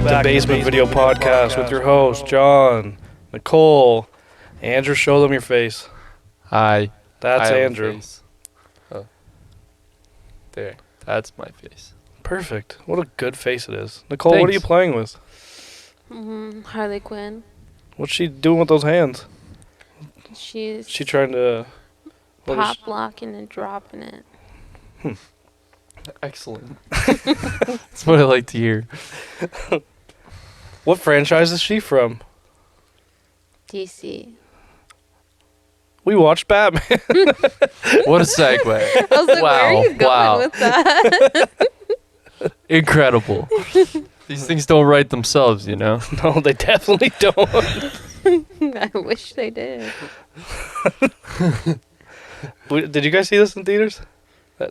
back to Basement Video Podcast with your host, John, Nicole, Andrew. Show them your face. Hi. That's Andrew. Oh. There. That's my face. Perfect. What a good face it is. Nicole, Thanks. what are you playing with? Harley Quinn. What's she doing with those hands? She's She trying to... pop locking and dropping it. Excellent. That's what I like to hear. What franchise is she from? DC. We watched Batman. What a segue. I was like, where are you going with that? Incredible. These things don't write themselves, you know? No, they definitely don't. I wish they did. Did you guys see this in theaters?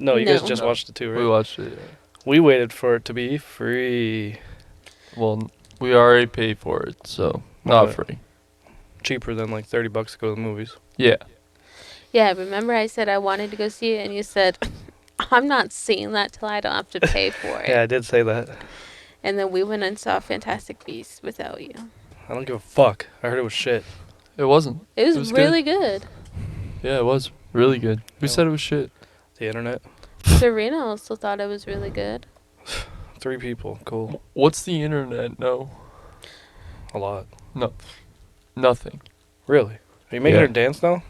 No, you guys No. just watched it too, right? We watched it. Yeah. We waited for it to be free. Well, we already paid for it, so not free. Cheaper than like $30 to go to the movies. Yeah. Yeah, remember I said I wanted to go see it, and you said, I'm not seeing that till I don't have to pay for it. Yeah, I did say that. And then we went and saw Fantastic Beasts without you. I don't give a fuck. I heard it was shit. It wasn't. It was really good. Yeah, it was really good. Who Yeah. said it was shit? The internet. Serena also thought it was really good. 3 people. Cool. What's the internet? No. A lot. No. Nothing. Really? Are you making Yeah. her dance now?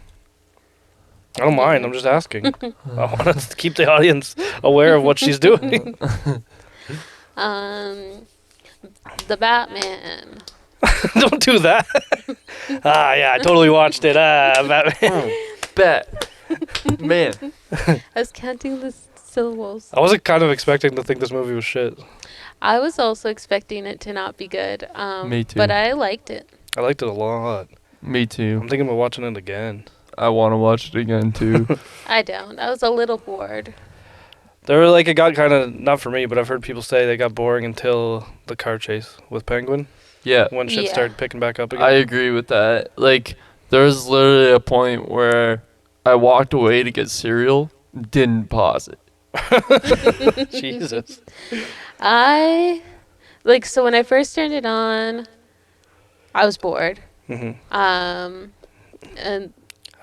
I don't mind. I'm just asking. I want to keep the audience aware of what she's doing. The Batman. Don't do that. Yeah, I totally watched it. Batman. Bet. Man. I was counting the syllables. I wasn't kind of expecting to think this movie was shit. I was also expecting it to not be good. Me too. But I liked it. I liked it a lot. Me too. I'm thinking about watching it again. I want to watch it again too. I don't. I was a little bored. There were it got kind of, not for me, but I've heard people say they got boring until the car chase with Penguin. Yeah. When shit Yeah. started picking back up again. I agree with that. Like, there was literally a point where I walked away to get cereal, didn't pause it. Jesus. So when I first turned it on, I was bored. Hmm. And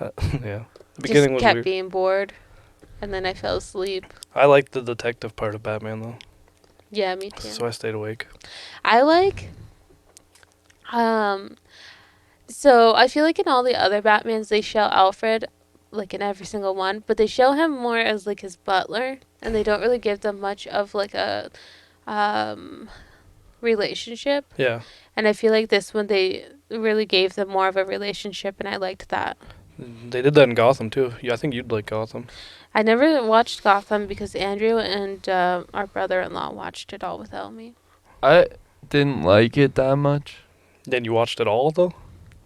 Yeah. The beginning just was kept weird. being bored. And then I fell asleep. I liked the detective part of Batman, though. Yeah, me too. So I stayed awake. I like, so I feel like in all the other Batmans, they show Alfred, like in every single one, but they show him more as like his butler, and they don't really give them much of like a, relationship. Yeah. And I feel like this one, they really gave them more of a relationship, and I liked that. They did that in Gotham, too. Yeah, I think you'd like Gotham. I never watched Gotham because Andrew and our brother-in-law watched it all without me. I didn't like it that much. Then you watched it all, though?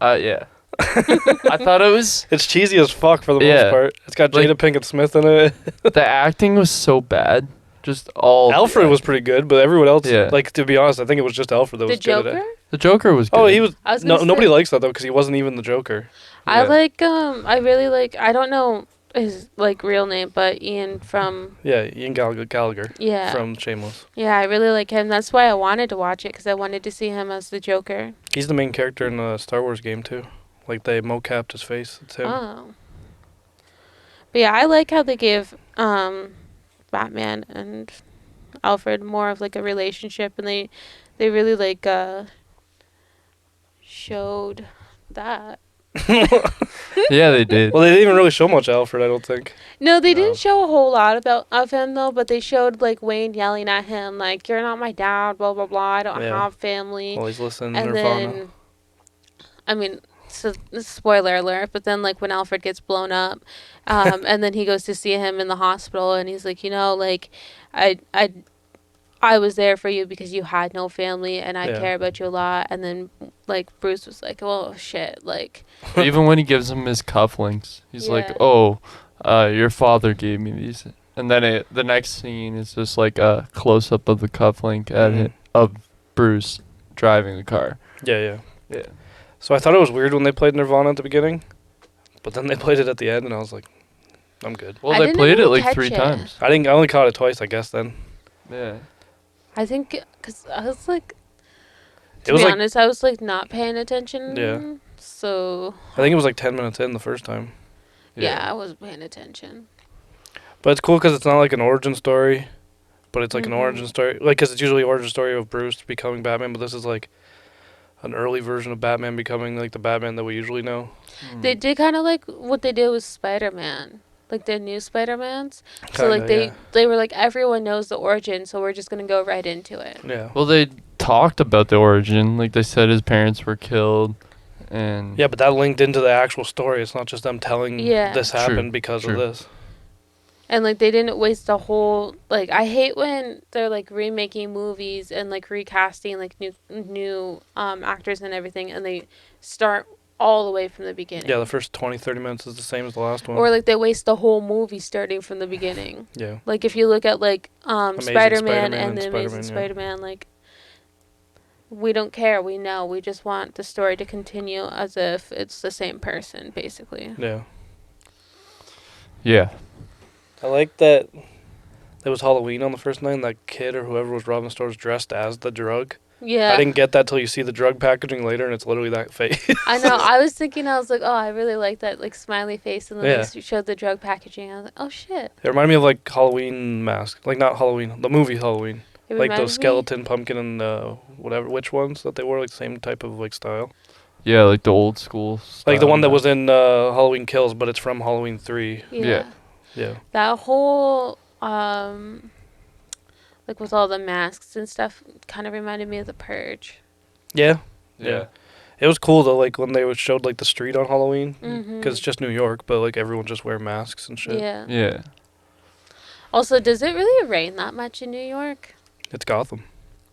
Yeah. I thought it was... It's cheesy as fuck for the Yeah. most part. It's got Like- Jada Pinkett Smith in it. The acting was so bad. Just all... Alfred was pretty good, but everyone else, Yeah. to be honest, I think it was just Alfred that The was good at Joker? it. The Joker was good. Oh, he was... I was No, gonna nobody say- likes that, though, because he wasn't even the Joker. I Yeah. like, I really like, I don't know his, like, real name, but Ian from, Yeah, Ian Gallagher yeah. from Shameless. Yeah, I really like him. That's why I wanted to watch it, because I wanted to see him as the Joker. He's the main character in the Star Wars game, too. Like, they mocapped his face. It's him. Oh. But yeah, I like how they gave, Batman and Alfred more of, like, a relationship, and they really, like, showed that. Yeah, they did. Well, they didn't even really show much Alfred, I don't think. No, they No. didn't show a whole lot of him though, but they showed like Wayne yelling at him like, "You're not my dad," blah blah blah. I don't Yeah. have family. Well, he's listening to And Nirvana. then, I mean, so spoiler alert. But then like when Alfred gets blown up, and then he goes to see him in the hospital, and he's like, like, I was there for you because you had no family, and I Yeah. care about you a lot. And then like Bruce was like, "Oh shit!" Like, Even when he gives him his cufflinks, he's like, Yeah. "Oh, your father gave me these." And then the next scene is just like a close up of the cufflink at Mhm. of Bruce driving the car. Yeah. Yeah. So I thought it was weird when they played Nirvana at the beginning, but then they played it at the end, and I was like, I'm good. Well, I they didn't played it even like catch 3 it. times. I only caught it twice, I guess, then. Yeah. I think, because I was like, To be honest, I was like not paying attention. Yeah. So. I think it was like 10 minutes in the first time. Yeah, I wasn't paying attention. But it's cool because it's not like an origin story, but it's like an Mm-hmm. origin story. Like, because it's usually origin story of Bruce becoming Batman, but this is like an early version of Batman becoming like the Batman that we usually know. They did kind of like what they did with Spider-Man, like the new Spider-Mans. So Kinda, like they were like, everyone knows the origin, so we're just gonna go right into it. Yeah. Well, they talked about the origin. Like, they said his parents were killed, and Yeah, but that linked into the actual story. It's not just them telling Yeah. this True, happened because of true. this. And like they didn't waste a whole like I hate when they're like remaking movies and like recasting like new actors and everything, and they start all the way from the beginning. Yeah, the first 20, 30 minutes is the same as the last one. Or like they waste the whole movie starting from the beginning. Yeah. Like if you look at like Amazing Spider-Man Spider-Man and the and Amazing Spider-Man, yeah. Spider-Man, like we don't care, we know, we just want the story to continue as if it's the same person, basically. Yeah. yeah, I like that it was Halloween on the first night and that kid or whoever was robbing the store was dressed as the drug. Yeah. I didn't get that till you see the drug packaging later and it's literally that face. I know. I was thinking, I was like, oh, I really like that like smiley face, and then Yeah. they showed the drug packaging. I was like, oh shit. It reminded me of like Halloween Mask. Like not Halloween, the movie Halloween. It Like reminded those skeleton pumpkin and whatever, which ones that they wore, like the same type of like style. yeah, like the old school. Like the one that style was in Halloween Kills, but it's from Halloween 3. Me. Yeah. Yeah. That whole like with all the masks and stuff, kind of reminded me of The Purge. Yeah. Yeah. It was cool though, like when they showed like the street on Halloween, Mm-hmm. because it's just New York, but like everyone just wear masks and shit. Yeah. Yeah. Also, does it really rain that much in New York? It's Gotham.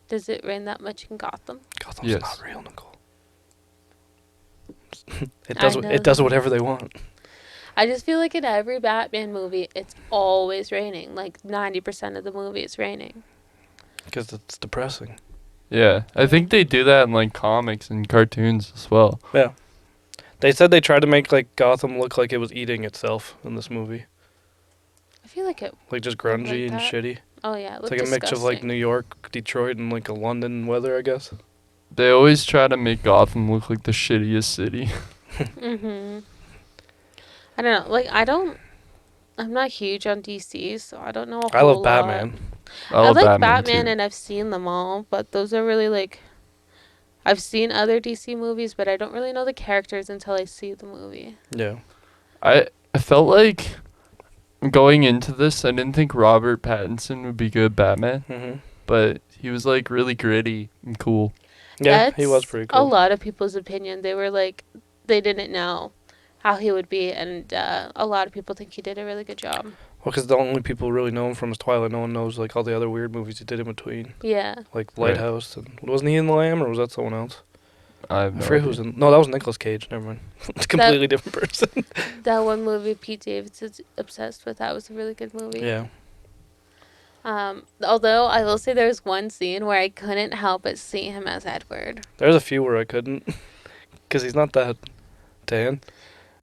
Does it rain that much in Gotham? Gotham's Yes. not real, Nicole. It I does. know It does that. whatever they want. I just feel like in every Batman movie, it's always raining. Like 90% of the movie, it's raining. Because it's depressing. Yeah. I think they do that in like comics and cartoons as well. Yeah. They said they tried to make like Gotham look like it was eating itself in this movie, I feel like it. like just Look grungy like and that. shitty. Oh yeah, it It's looked like a mix of like disgusting. New York, Detroit, and like a London weather, I guess. They always try to make Gotham look like the shittiest city. Mhm. I don't know. Like I'm not huge on DC, so I don't know. I love Batman. I like Batman, Batman, too. and I've seen them all, but those are really like. I've seen other DC movies, but I don't really know the characters until I see the movie. Yeah. I felt like going into this, I didn't think Robert Pattinson would be good Batman, Mhm. but he was like really gritty and cool. Yeah, he was That's pretty a cool. lot of people's opinion. They were like, they didn't know how he would be, and a lot of people think he did a really good job. Well, because the only people who really know him from is Twilight. No one knows like all the other weird movies he did in between, Yeah. like Right. Lighthouse. And wasn't he in The Lamb, or was that someone else? I have I no forget who was idea. in. No, that was Nicolas Cage. Never mind. It's a completely different person. That one movie Pete Davidson's obsessed with, that was a really good movie. Yeah. Although I will say there was one scene where I couldn't help but see him as Edward. There's a few where I couldn't, because he's not that tan.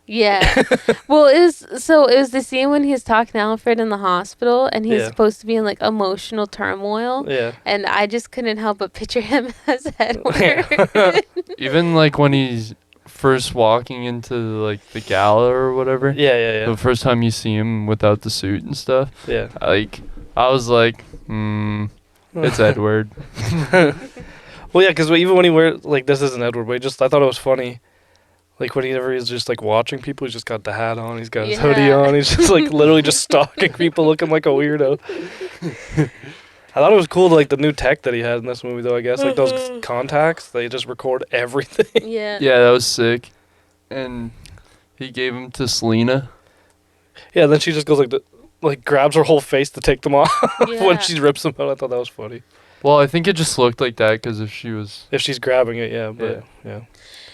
Yeah. Well, it was the scene when he's talking to Alfred in the hospital, and he's Yeah. supposed to be in like emotional turmoil, Yeah. and I just couldn't help but picture him as Edward. Even like when he's first walking into like the gala or whatever, Yeah. the first time you see him without the suit and stuff, Yeah. like I was like, it's Edward. Well, yeah, because even when he wears like this isn't Edward, but I thought it was funny. Like whenever he's just like watching people, he's just got the hat on, he's got his hoodie Yeah. on, he's just like literally just stalking people, looking like a weirdo. I thought it was cool, like the new tech that he had in this movie, though. I guess like those contacts, they just record everything. Yeah. Yeah, that was sick. And he gave him to Selena. Yeah, then she just goes like grabs her whole face to take them off Yeah. when she rips them out. I thought that was funny. Well, I think it just looked like that because if she was, If she's grabbing it, yeah, but yeah.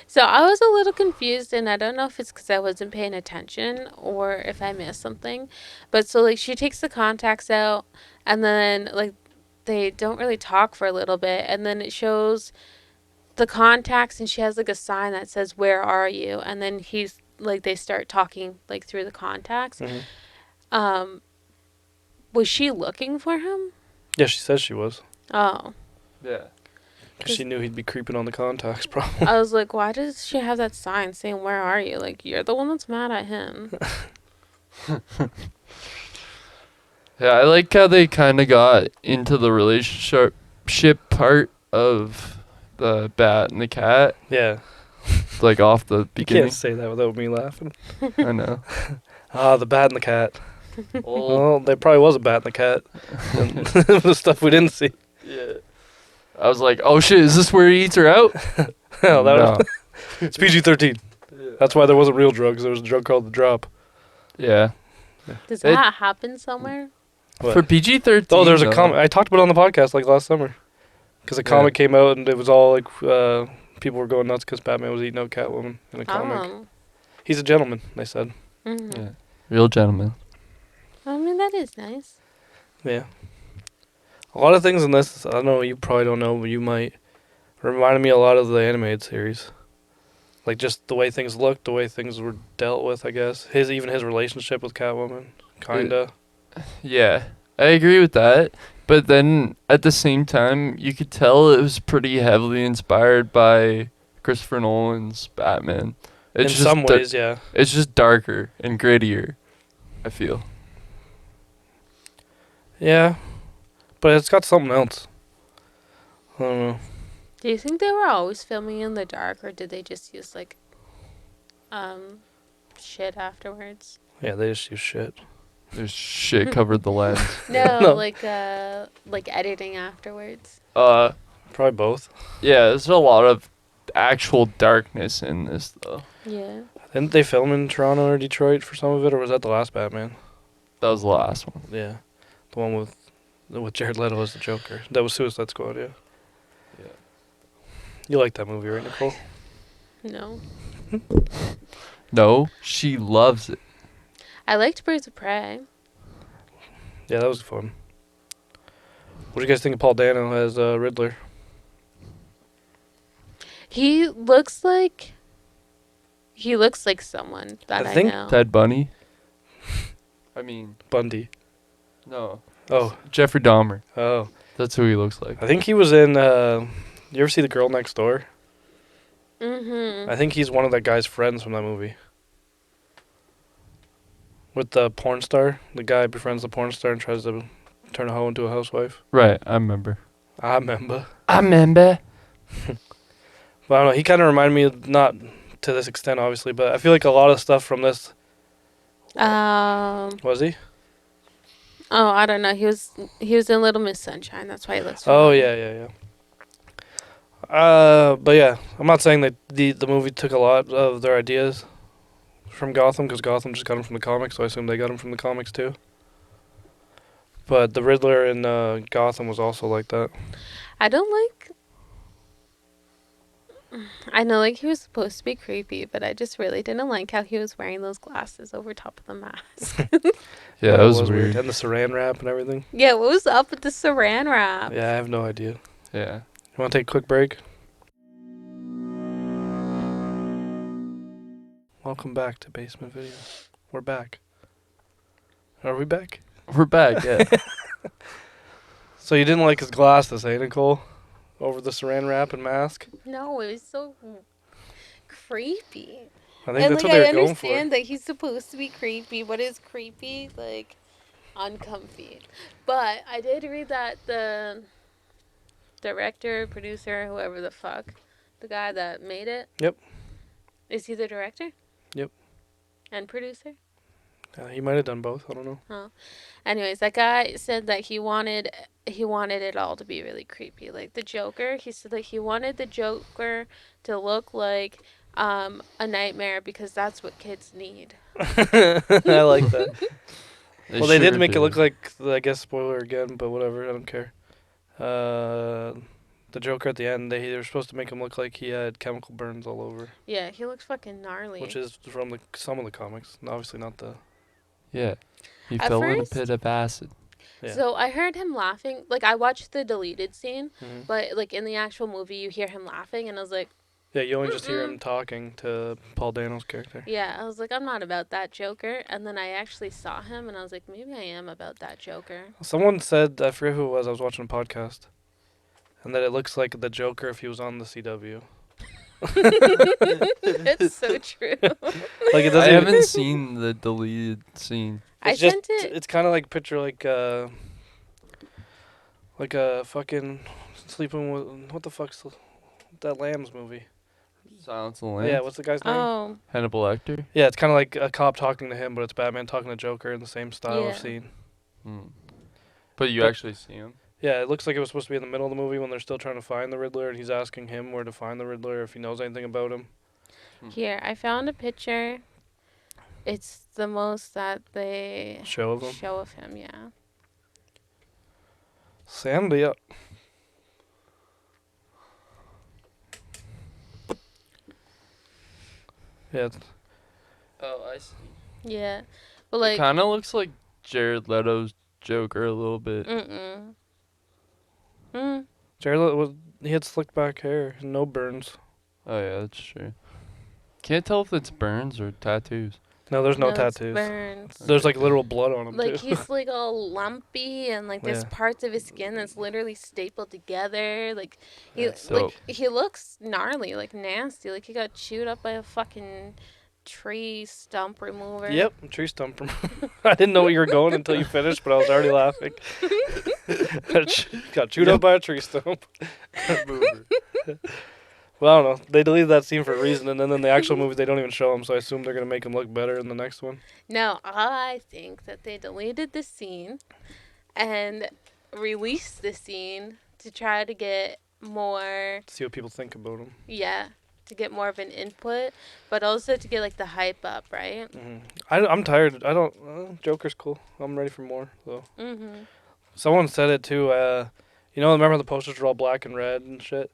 So I was a little confused, and I don't know if it's because I wasn't paying attention or if I missed something. But so like she takes the contacts out, and then like they don't really talk for a little bit, and then it shows the contacts, and she has like a sign that says "Where are you?" And then he's like they start talking like through the contacts. Mhm. Was she looking for him? Yeah, she says she was. Oh. yeah. 'Cause she knew he'd be creeping on the contacts, probably. I was like, why does she have that sign saying, "Where are you?" Like, you're the one that's mad at him. Yeah, I like how they kind of got into the relationship part of the bat and the cat, Yeah. like off the You beginning. can't say that without me laughing. I know. Ah, the bat and the cat. Well, Well, there probably was a bat and the cat. And the stuff we didn't see. yeah. I was like, oh shit, is this where he eats her out? No, that No. it's PG-13. That's why there wasn't real drugs. There was a drug called the drop. Yeah. Does It- that happen somewhere? What? For PG-13. Oh, there's a though. comic. I talked about it on the podcast like last summer. Because a comic came out and it was all like people were going nuts because Batman was eating out Catwoman in a comic. Oh. He's a gentleman, they said. Mhm. Yeah. Real gentleman. I mean, that is nice. Yeah. A lot of things in this, I don't know, you probably don't know, but you might. Reminded me a lot of the animated series. Like just the way things looked, the way things were dealt with, I guess. Even his relationship with Catwoman, kinda. Yeah, I agree with that. But then at the same time, you could tell it was pretty heavily inspired by Christopher Nolan's Batman. In It's some ways, yeah. It's just darker and grittier, I feel. Yeah. But it's got something else. I don't know. Do you think they were always filming in the dark, or did they just use like, shit afterwards? Yeah, they just use shit. There's shit covered the lens. No, No. like editing afterwards. Probably both. Yeah, there's a lot of actual darkness in this though. Yeah. Didn't they film in Toronto or Detroit for some of it, or was that the last Batman? That was the last one. Yeah. The one with Jared Leto as the Joker. That was Suicide Squad, yeah. Yeah. You like that movie, right, Nicole? No. No, she loves it. I liked Birds of Prey. Yeah, that was fun. What do you guys think of Paul Dano as Riddler? He looks like someone that I I, think know. Ted Bundy. I mean, Bundy. no. Oh. Jeffrey Dahmer. Oh. That's who he looks like. I think he was in, you ever see The Girl Next Door? Mm-hmm. I think he's one of that guy's friends from that movie. With the porn star. The guy befriends the porn star and tries to turn a hoe into a housewife. Right, I remember. I remember. But I don't know, he kind of reminded me of, not to this extent, obviously, but I feel like a lot of stuff from this. Was he? Oh, I don't know. He was in Little Miss Sunshine. That's why he looks. Oh, familiar. yeah. But yeah, I'm not saying that the movie took a lot of their ideas from Gotham, because Gotham just got them from the comics, so I assume they got them from the comics too. But the Riddler in Gotham was also like that. I don't like. I know, like, he was supposed to be creepy, but I just really didn't like how he was wearing those glasses over top of the mask. Yeah, that was weird. And the saran wrap and everything. Yeah, what was up with the saran wrap? Yeah, I have no idea. Yeah. You want to take a quick break? Welcome back to Basement Video. We're back. Are we back? We're back, yeah. So you didn't like his glasses, eh, Nicole? Over the saran wrap and mask? No, it was so creepy. I think And that's like, what they I were going understand for. that he's supposed to be creepy, but is creepy like uncomfy? But I did read that the director, producer, whoever the fuck, the guy that made it. Yep. Is he the director? Yep. And producer? He might have done both. I don't know. Oh. Anyways, that guy said that he wanted it all to be really creepy. Like the Joker, he said that he wanted the Joker to look like a nightmare because that's what kids need. I like that. Well, they did sure make it do. look like, I guess, spoiler again, but whatever. I don't care. The Joker at the end, they were supposed to make him look like he had chemical burns all over, Yeah, he looks fucking gnarly. which is from some of the comics. Obviously not the... Yeah. He At fell in a first- pit of acid. Yeah. So I heard him laughing. Like, I watched the deleted scene, Mhm. but like in the actual movie, you hear him laughing, and I was like, Yeah, you only just hear him talking to Paul Dano's character. yeah, I was like, I'm not about that Joker. And then I actually saw him, and I was like, maybe I am about that Joker. Someone said, I forget who it was, I was watching a podcast, and that it looks like the Joker if he was on the CW. It's so true. Like it I doesn't. haven't seen the deleted scene. I It's just. sent it. It's kind of like picture like a fucking sleeping with what the fuck's that Lambs movie? Silence of the Lambs. Yeah, what's the guy's name? Oh, Hannibal Lecter. Yeah, it's kind of like a cop talking to him, but it's Batman talking to Joker in the same style Yeah. of scene. But you But- actually see him. Yeah, it looks like it was supposed to be in the middle of the movie when they're still trying to find the Riddler, and he's asking him where to find the Riddler, if he knows anything about him. here I found a picture. It's the most that they Show of him. show of him. Yeah. Sandy up. Yeah, Oh, I see. Yeah. But It like. kind of looks like Jared Leto's Joker a little bit. Mm-mm. Jared he had slick back hair and no burns. Oh yeah, that's true. Can't tell if it's burns or tattoos. No, there's no it's tattoos. burns. There's like literal blood on him Like too. he's like all lumpy and like there's Yeah. parts of his skin that's literally stapled together. Like he Yeah, dope. he looks gnarly, like nasty. Like he got chewed up by a fucking tree stump remover. Yep, tree stump. I didn't know where you were going until you finished, but I was already laughing. Got chewed up by a tree stump. Well, I don't know. They deleted that scene for a reason, and then in the actual movie they don't even show him, so I assume they're gonna make him look better in the next one. No, I think that they deleted the scene and released the scene to try to get more, See what people think about him. to get more of an input, but also to get like the hype up, right? I'm tired. I don't. Joker's cool. I'm ready for more though. Mm-hmm. Someone said it too. Remember the posters were all black and red and shit.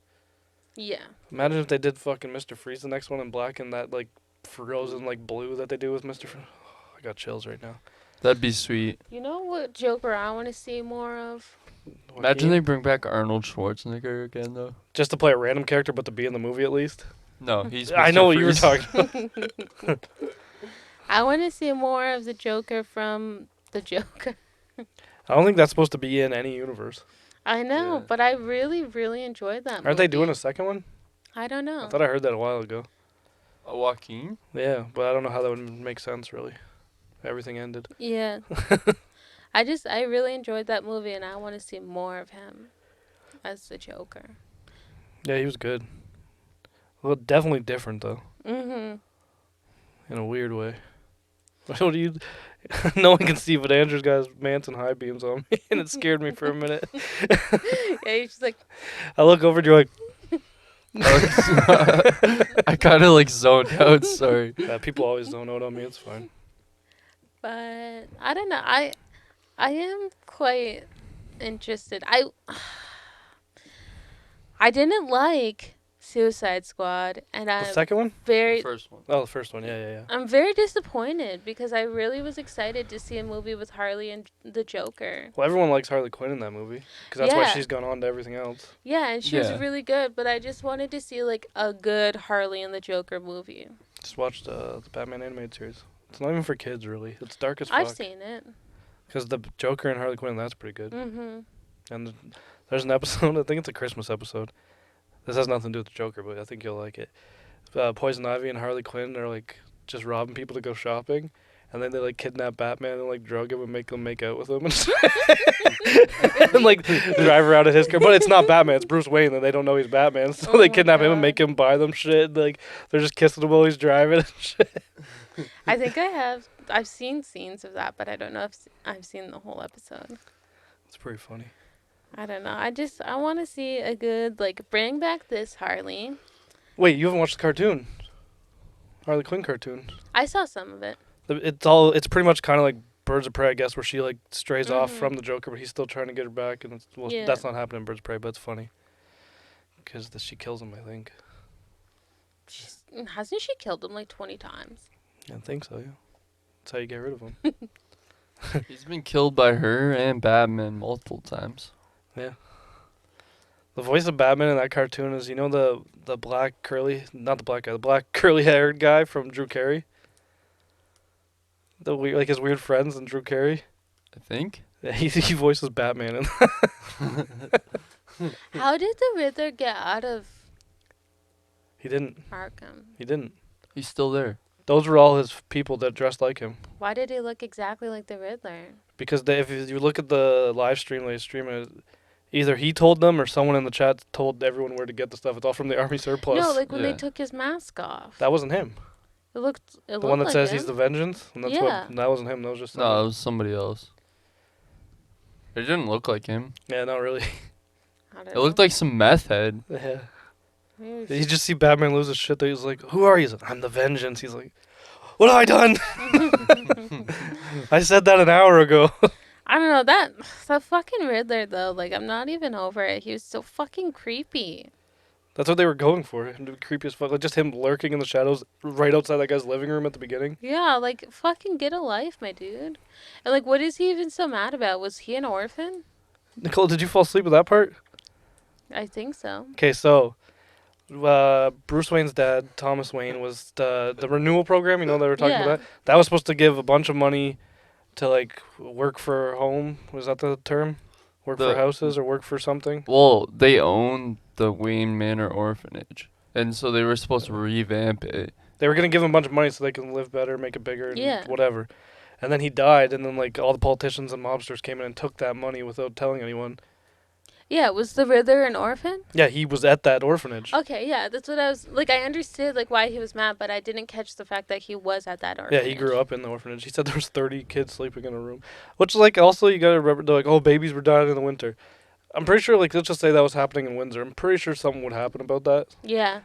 Yeah. Imagine if they did fucking Mr. Freeze the next one in black and that like frozen like blue that they do with Mr. Freeze. I got chills right now. That'd be sweet. You know what Joker I want to see more of? Imagine Joaquin? they bring back Arnold Schwarzenegger again, though. Just to play a random character, but to be in the movie at least. No, he's. I Mr. know what you were Freeze. talking about. I want to see more of the Joker from the Joker. I don't think that's supposed to be in any universe. I know, Yeah. but I really, really enjoyed that movie. Aren't they doing a second one? I don't know. I thought I heard that a while ago. Joaquin? Yeah, but I don't know how that would make sense really. Everything ended. Yeah. I really enjoyed that movie, and I want to see more of him as the Joker. Yeah, he was good. Well, definitely different though, Mm-hmm. in a weird way. What do you? No one can see, but Andrew's got his Manson high beams on me, and it scared me for a minute. Yeah, he's just like, I look over and you're like, I kind of like zoned out. Sorry. people always zone out on me. It's fine. but I don't know. I am quite interested. I didn't like Suicide Squad, and The I'm second one? very First one. Oh, the first one. Yeah. I'm very disappointed because I really was excited to see a movie with Harley and the Joker. Well, everyone likes Harley Quinn in that movie because that's why Yeah. she's gone on to everything else. Yeah, and she was Yeah. really good, but I just wanted to see like a good Harley and the Joker movie. Just watched the Batman animated series. It's not even for kids really. It's dark as fuck. I've seen it. Because the Joker and Harley Quinn, that's pretty good. Mhm. And there's an episode. I think it's a Christmas episode. This has nothing to do with the Joker, but I think you'll like it. Poison Ivy and Harley Quinn are like just robbing people to go shopping, and then they like kidnap Batman and like drug him and make him make out with him, and like drive her out of his car. But it's not Batman; it's Bruce Wayne, and they don't know he's Batman, so Oh they my kidnap him and God. make him buy them shit. Like they're just kissing him while he's driving and shit. I think I've seen scenes of that, but I don't know if I've seen the whole episode. It's pretty funny. I don't know. I want to see a good like bring back this Harley. Wait, you haven't watched the cartoon? Harley Quinn cartoon. I saw some of it. It's pretty much kind of like Birds of Prey, I guess, where she like strays off Mhm. from the Joker, but he's still trying to get her back, and Yeah. that's not happening in Birds of Prey, but it's funny because she kills him, I think. Hasn't she killed him like 20 times? I think so. Yeah, that's how you get rid of him. He's been killed by her and Batman multiple times. Yeah. The voice of Batman in that cartoon is the black curly, not the black guy, the black curly haired guy from Drew Carey. Like his weird friends and Drew Carey. I think. Yeah, he voices Batman in How did the Riddler get out of He didn't. Arkham? He didn't. He's still there. Those were all his people that dressed like him. Why did he look exactly like the Riddler? Because if you look at the live stream, they stream it. Either he told them or someone in the chat told everyone where to get the stuff. It's all from the army surplus. No, like when they Yeah. took his mask off. That wasn't him. It looked. The one that like says him. he's the vengeance. And that's Yeah. what. That wasn't him. That was just. No, it was somebody else. It didn't look like him. Yeah, not really. I don't It looked know. like some meth head. Yeah. Maybe it You was just see Batman lose his shit. That he's like, "Who are you?" He's like, "I'm the vengeance." He's like, "What have I done?" I said that an hour ago. I don't know that fucking Riddler though. Like I'm not even over it. He was so fucking creepy. That's what they were going for. Him to be creepy as fuck. Like just him lurking in the shadows right outside that guy's living room at the beginning. Yeah, like fucking get a life, my dude. And like, what is he even so mad about? Was he an orphan? Nicole, did you fall asleep with that part? I think so. Okay, so Bruce Wayne's dad, Thomas Wayne, was the renewal program. You know they were talking Yeah. about that. That was supposed to give a bunch of money to like work for home. Was that the term? Work for The- houses or work for something? Well, they own the Wayne Manor Orphanage, and so they were supposed to revamp it. They were gonna give him a bunch of money so they can live better, make it bigger, and Yeah. whatever. And then he died, and then like all the politicians and mobsters came in and took that money without telling anyone. Yeah, was the Riddler an orphan? Yeah, he was at that orphanage. Okay, yeah, that's what I was like. I understood like why he was mad, but I didn't catch the fact that he was at that Yeah, orphanage. he grew up in the orphanage. He said there was 30 kids sleeping in a room, which like also you gotta remember they're like, oh, babies were dying in the winter. I'm pretty sure like let's just say that was happening in Windsor. I'm pretty sure something would happen about that. Yeah,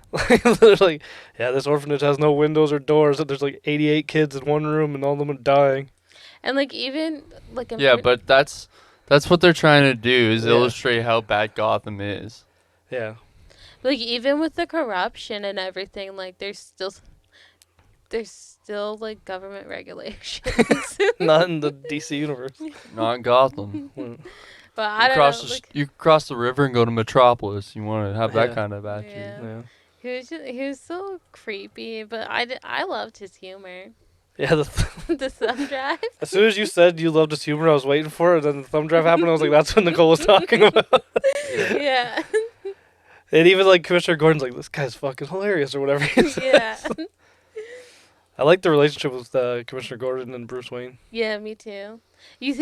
They're like, yeah, this orphanage has no windows or doors. And there's like 88 kids in one room, and all of them are dying. and like even like Yeah, but that's what they're trying to do is Yeah. illustrate how bad Gotham is. Yeah, like even with the corruption and everything, like there's still like government regulations. not in the DC universe. Not in Gotham. Mm. But You I don't cross know. the Like, you cross the river and go to Metropolis. You want to have Yeah. that kind of attitude. Yeah. Yeah, he was so creepy, but I loved his humor. yeah. The thumb drive. As soon as you said you loved his humor, I was waiting for it. And then the thumb drive happened. I was like, that's what Nicole was talking about. Yeah. And even like Commissioner Gordon's like, this guy's fucking hilarious or whatever. He said. Yeah. I like the relationship with Commissioner Gordon and Bruce Wayne. Yeah, me too. You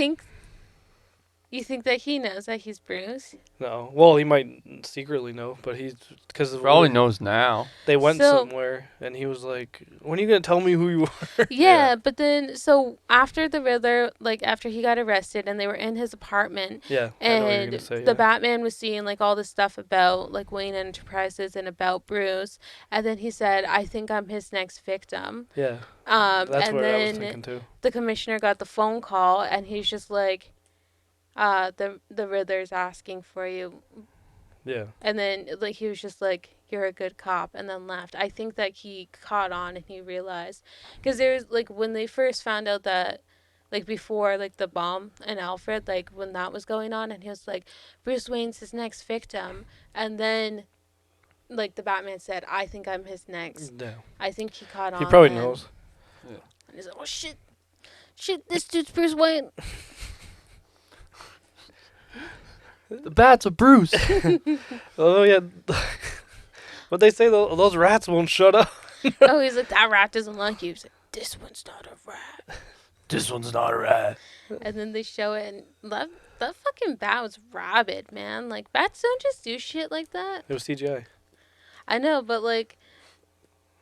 think that he knows that he's Bruce? No, well, he might secretly know, but he's because Probably knows now. they went So- somewhere, and he was like, "When are you gonna tell me who you are?" Yeah, but then so after the Riddler, like after he got arrested and they were in his apartment Yeah, I know what you're and gonna say. the Yeah. Batman was seeing like all this stuff about like Wayne Enterprises and about Bruce, and then he said, "I think I'm his next victim." Yeah, that's And what I was then thinking too. the commissioner got the phone call and he's just like, the Riddler's asking for you. Yeah, And then like he was just like, "You're a good cop," and then left. I think that he caught on and he realized, because there's like when they first found out that, like before like the bomb and Alfred, like when that was going on, and he was like, "Bruce Wayne's his next victim," and then like the Batman said, "I think I'm his next." yeah. I think he caught on. He probably then. knows. And he's like, "Oh shit, this dude's Bruce Wayne." The bat's a Bruce. Oh yeah, but they say those rats won't shut up. Oh, he's like, "That rat doesn't like you." He's like, "This one's not a rat." This one's not a rat. And then they show it, and that fucking bat was rabid, man. Like bats don't just do shit like that. It was CGI. I know, but like,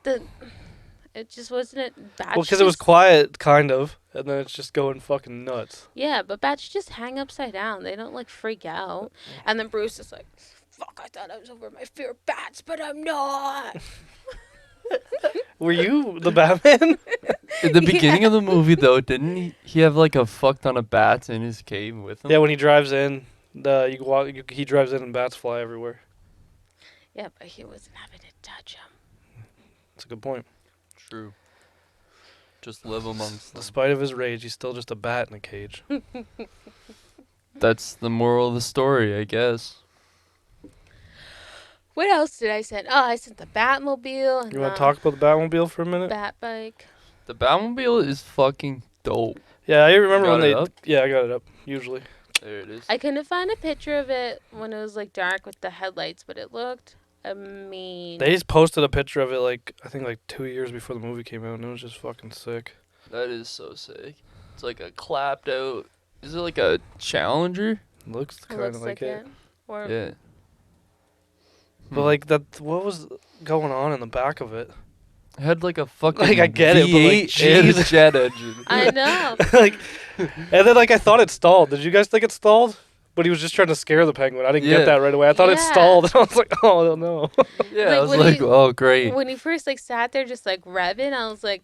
it just wasn't it. Bats Well, because it was just- quiet, kind of, and then it's just going fucking nuts. Yeah, but bats just hang upside down. They don't like freak out. And then Bruce is like, "Fuck! I thought I was over my fear of bats, but I'm not." Were you the Batman? In the beginning of the movie, though, didn't he have like a fuck ton of bats in his cave with him? Yeah, when he drives in, he drives in and bats fly everywhere. Yeah, but he wasn't having to touch him. That's a good point. True. Just live amongst them. Despite of his rage, he's still just a bat in a cage. That's the moral of the story, I guess. What else did I send? Oh, I sent the Batmobile and You want the to talk about the Batmobile for a minute? Bat bike. The Batmobile is fucking dope. Yeah, I remember Got when it they. up? Yeah, I got it up. Usually, There it is. I couldn't find a picture of it when it was like dark with the headlights, but it looked amazing. They just posted a picture of it like I think like 2 years before the movie came out, and it was just fucking sick. That is so sick. It's like a clapped out. Is it like a Challenger? Looks It kind looks of like it. Or Yeah. But like that, what was going on in the back of it? It had like a fucking Like, I get it, but, like, V8 and a jeez. jet engine. I know. Like, and then like I thought it stalled. Did you guys think it stalled? But he was just trying to scare the penguin. I didn't Yeah. get that right away. I thought it Yeah. stalled, and I was like, oh no. Yeah, Like, I was when like, he- oh great. When he first like sat there just like revving, I was like,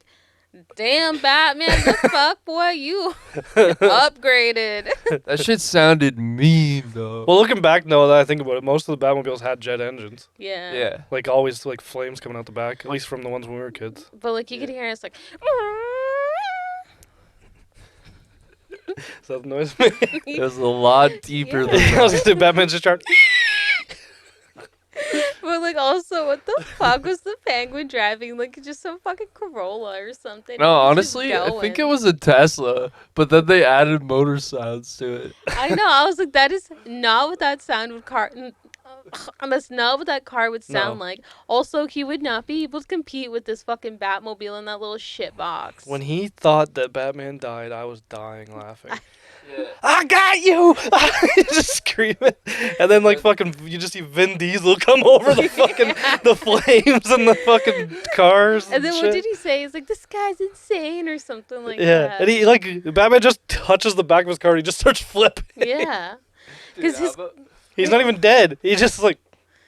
"Damn, Batman, the fuck, boy, you upgraded." That shit sounded mean though. Well, looking back now that I think about it, most of the Batmobiles had jet engines. Yeah. Yeah. Like always, like flames coming out the back. At least from the ones when we were kids. But like you could hear it's like. So that noise. It was a lot deeper Yeah. than I was that. gonna say Batman's just trying. But like also, what the fuck was the penguin driving? Like just some fucking Corolla or something. No, He was just honestly, I think it going. was a Tesla, but then they added motor sounds to it. I know. I was like, that is not what that sound would that's not what that car would sound No. like. Also, he would not be able to compete with this fucking Batmobile in that little shit box. When he thought that Batman died, I was dying laughing. Yeah. I got you! Just screaming. And then, like, fucking, you just see Vin Diesel come over the fucking, the flames and the fucking cars. And then shit. what did he say? He's like, this guy's insane or something like Yeah. that. And he, like, Batman just touches the back of his car and he just starts flipping. Yeah. Dude, 'Cause his- He's not even dead. He just, like,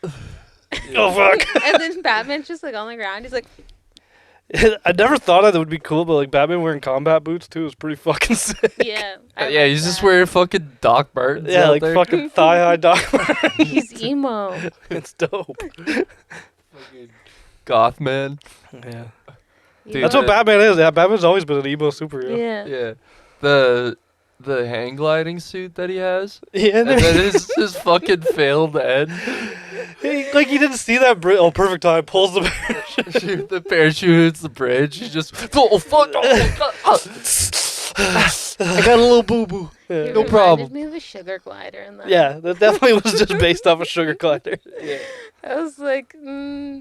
oh, fuck. And then Batman's just like on the ground. He's like, I never thought that would be cool, but, like, Batman wearing combat boots, too, is pretty fucking sick. yeah. I Yeah, like he's just that. wearing fucking Doc Martens. Yeah, out like, there. fucking thigh-high dog. He's emo. It's dope. Fucking Goth man. Yeah. Dude, That's what Batman is. Yeah, Batman's always been an emo superhero. Yeah. Yeah. The hang gliding suit that he has. Yeah, And then his fucking failed end. like he didn't see that. Oh, perfect time. Pulls the parachute. Shoot, the parachute hits the bridge. He just oh fuck. I got a little boo boo. He Yeah. No reminded problem. me of a sugar glider in that. Yeah, that definitely was just based off a sugar glider. Yeah. I was like,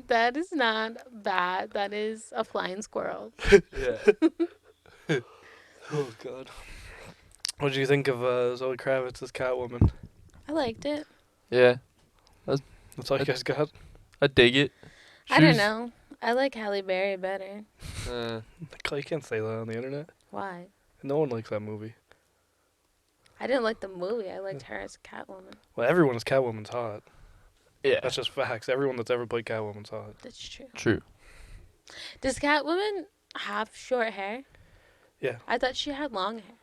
that is not bad. That is a flying squirrel. Yeah. Oh god. What did you think of Zoe Kravitz as Catwoman? I liked it. Yeah. That's all you guys got. I dig it. I don't She's- know. I like Halle Berry better. You can't say that on the internet. Why? No one likes that movie. I didn't like the movie. I liked her as Catwoman. Well, everyone is Catwoman's hot. Yeah. That's just facts. Everyone that's ever played Catwoman's hot. That's true. True. Does Catwoman have short hair? Yeah. I thought she had long hair.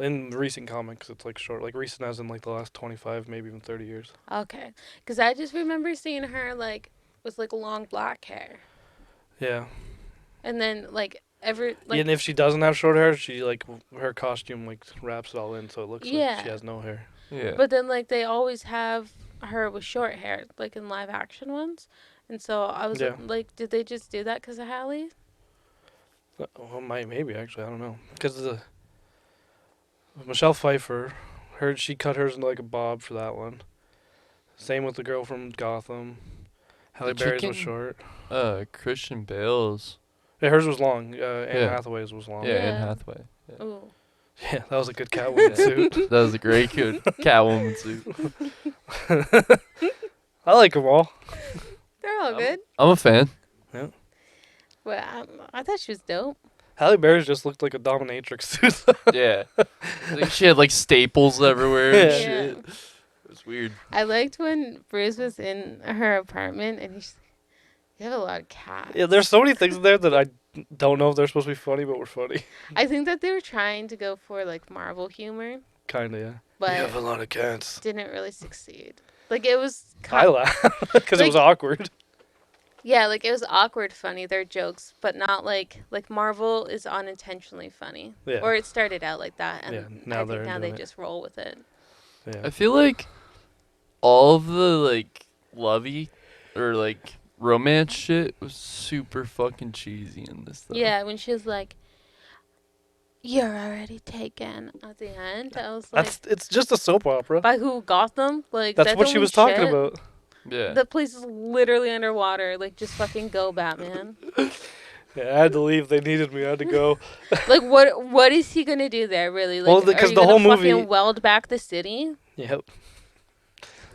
In recent comics, it's like short. Like recent as in like the last 25, maybe even 30 years. Okay. Because I just remember seeing her, like, with, like, long black hair. Yeah. And then, like, Yeah, and if she doesn't have short hair, she like her costume like wraps it all in, so it looks like Yeah. she has no hair. Yeah. But then, like, they always have her with short hair, like, in live action ones. And so I was Yeah. like, did they just do that because of Halle? Well, maybe actually, I don't know, because the Michelle Pfeiffer, she cut hers into like a bob for that one. Same with the girl from Gotham. Halle The Berry's was chicken? short. Christian Bale's. Yeah, hers was long. Anne Yeah. Hathaway's was long. Yeah, Yeah. Anne Hathaway. Yeah. Ooh. Yeah, that was a good Catwoman suit. That was a great good Catwoman suit. I like them all. They're all good. I'm a fan. But I thought she was dope. Halle Berry's just looked like a dominatrix suit. Yeah. Like she had like staples everywhere and Yeah. shit. It was weird. I liked when Bruce was in her apartment and he's you have a lot of cats. Yeah, there's so many things in there that I don't know if they're supposed to be funny, but were funny. I think that they were trying to go for like Marvel humor, Kinda, yeah. but You have a lot of cats. didn't really succeed. Like it was I laughed because it was Like- awkward. yeah, like it was awkward funny, their jokes, but not like Marvel is unintentionally funny. Yeah. Or it started out like that and Yeah, I now think they're now doing they it. just roll with it. Yeah. I feel like all of the like lovey or like romance shit was super fucking cheesy in this though. Yeah, when she was like "You're already taken." At the end, I was like, It's just a soap opera. "By who? Gotham? Like That's that what don't she mean was talking shit. about. Yeah. The place is literally underwater. Like, just fucking go, Batman." Yeah, I had to leave. They needed me. I had to go. Like, what is he gonna do there? Really? Well, Like, are because you the gonna whole fucking movie. weld back the city? Yep.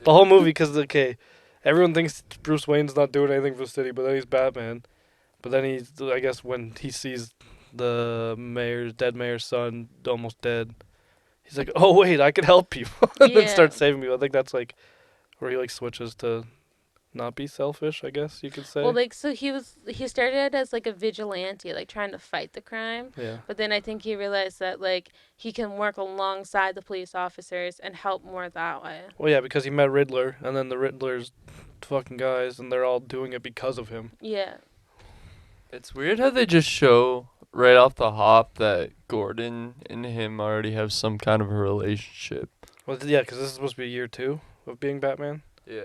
The whole movie, because okay, everyone thinks Bruce Wayne's not doing anything for the city, but then he's Batman. But then he's, I guess, when he sees the dead mayor's son, almost dead, he's like, "Oh wait, I could help you," and then Yeah. starts saving people. I think that's like where he like switches to not be selfish. I guess you could say. Well, like, so he started as like a vigilante, like trying to fight the crime. Yeah. But then I think he realized that like he can work alongside the police officers and help more that way. Well, yeah, because he met Riddler, and then the Riddler's fucking guys, and they're all doing it because of him. Yeah. It's weird how they just show right off the hop that Gordon and him already have some kind of a relationship. Well, yeah, because this is supposed to be year 2 of being Batman. Yeah.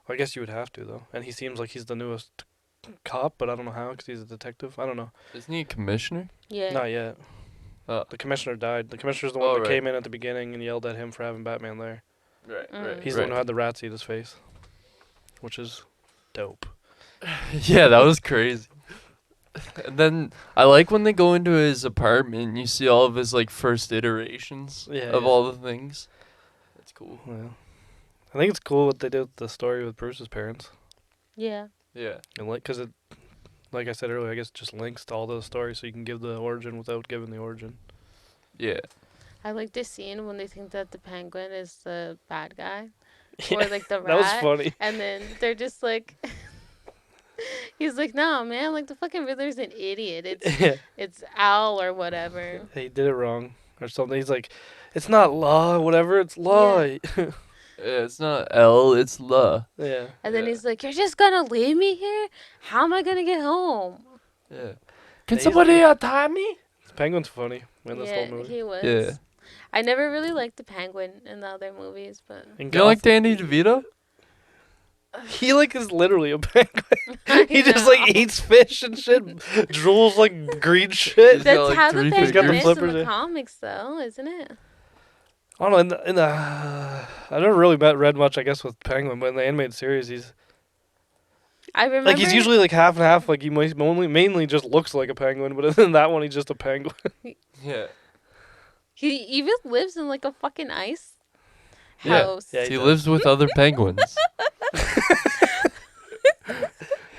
Well, I guess you would have to though, and he seems like he's the newest cop, but I don't know how because he's a detective. I don't know. Isn't he a commissioner? Yeah. Not yet. Oh. The commissioner died. The commissioner's the one Oh, that right. came in at the beginning and yelled at him for having Batman there. Right, right, He's the one who had the rats eat his face, which is dope. Yeah, that was crazy. And then I like when they go into his apartment and you see all of his like first iterations Yeah, of yeah. all the things. That's cool. Yeah. I think it's cool what they did with the story with Bruce's parents. Yeah. Yeah. And because it, like I said earlier, I guess it just links to all those stories, so you can give the origin without giving the origin. Yeah. I like this scene when they think that the Penguin is the bad guy, Yeah, or like the rat, that was funny. and then they're just like, he's like, "No, man, like the fucking Riddler's an idiot. It's Yeah, it's Al or whatever." he did it wrong or something. He's like, "It's not law, whatever. It's law." Yeah. Yeah, it's not L, it's La. Yeah. And then Yeah. he's like, "You're just gonna leave me here? How am I gonna get home?" Yeah. Can He's- somebody tie me? Penguin's funny in this Yeah, whole movie. he was. Yeah. I never really liked the Penguin in the other movies, but In You don't like Gotham, Danny DeVito? he like is literally a penguin. I He just know. like eats fish and shit, drools like green shit. He's got, That's like, how the 3 Penguin got the is in flippers, the yeah. comics, though, isn't it? I don't know. In the I never really read much, I guess, with Penguin, but in the animated series, he's I remember. like he's usually like half and half. Like he mainly just looks like a penguin, but in that one, he's just a penguin. Yeah. He even lives in like a fucking ice Yeah. house. Yeah, He does. lives with other penguins.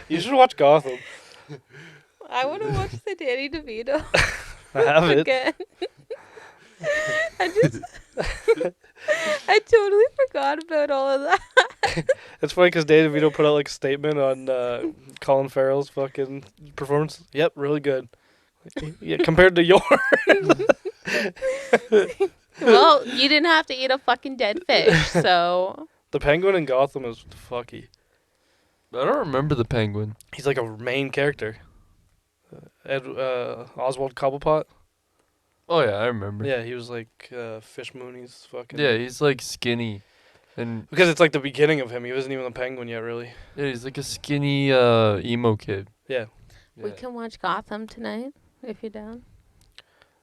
You should watch Gotham. I want to watch the Danny DeVito I have it. again. I just, I totally forgot about all of that. It's funny because Dave DeVito put out like a statement on Colin Farrell's fucking performance. Yep, really good. Yeah, compared to yours. Well, you didn't have to eat a fucking dead fish, so The Penguin in Gotham is fucky. I don't remember the penguin. He's like a main character. Oswald Cobblepot. Oh yeah, I remember. Yeah, he was like Fish Mooney's fucking. Yeah, he's like skinny. And Because it's like the beginning of him. He wasn't even a penguin yet, really. yeah, he's like a skinny emo kid. Yeah. we can watch Gotham tonight if you're down.